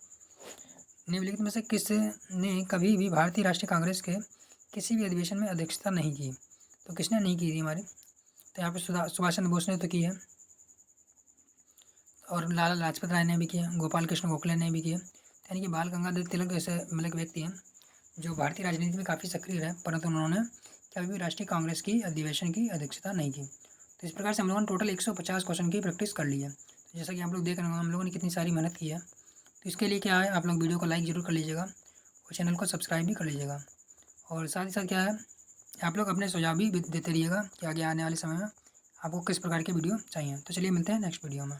Speaker 1: निम्नलिखित में से किसने कभी भी भारतीय राष्ट्रीय कांग्रेस के किसी भी अधिवेशन में अध्यक्षता नहीं की। तो किसने नहीं की थी हमारी, तो यहाँ पे सुभाष चंद्र बोस ने तो की है, और लाला लाजपत राय ने भी किया, गोपाल कृष्ण गोखले ने भी किया। यानी कि बाल गंगाधर तिलक ऐसे मतलब व्यक्ति हैं जो भारतीय राजनीति में काफ़ी सक्रिय रहे, परंतु उन्होंने कभी भी राष्ट्रीय कांग्रेस की अधिवेशन की अध्यक्षता नहीं की। तो इस प्रकार से हम लोगों ने टोटल 150 क्वेश्चन की प्रैक्टिस कर ली है। तो जैसा कि आप लोग देख रहे होंगे हम लोगों ने कितनी सारी मेहनत की है। तो इसके लिए क्या है, आप लोग वीडियो को लाइक ज़रूर कर लीजिएगा और चैनल को सब्सक्राइब भी कर लीजिएगा। और साथ ही साथ क्या है, आप लोग अपने सुझाव भी देते रहिएगा कि आगे आने वाले समय में आपको किस प्रकार के वीडियो चाहिए। तो चलिए मिलते हैं नेक्स्ट वीडियो में।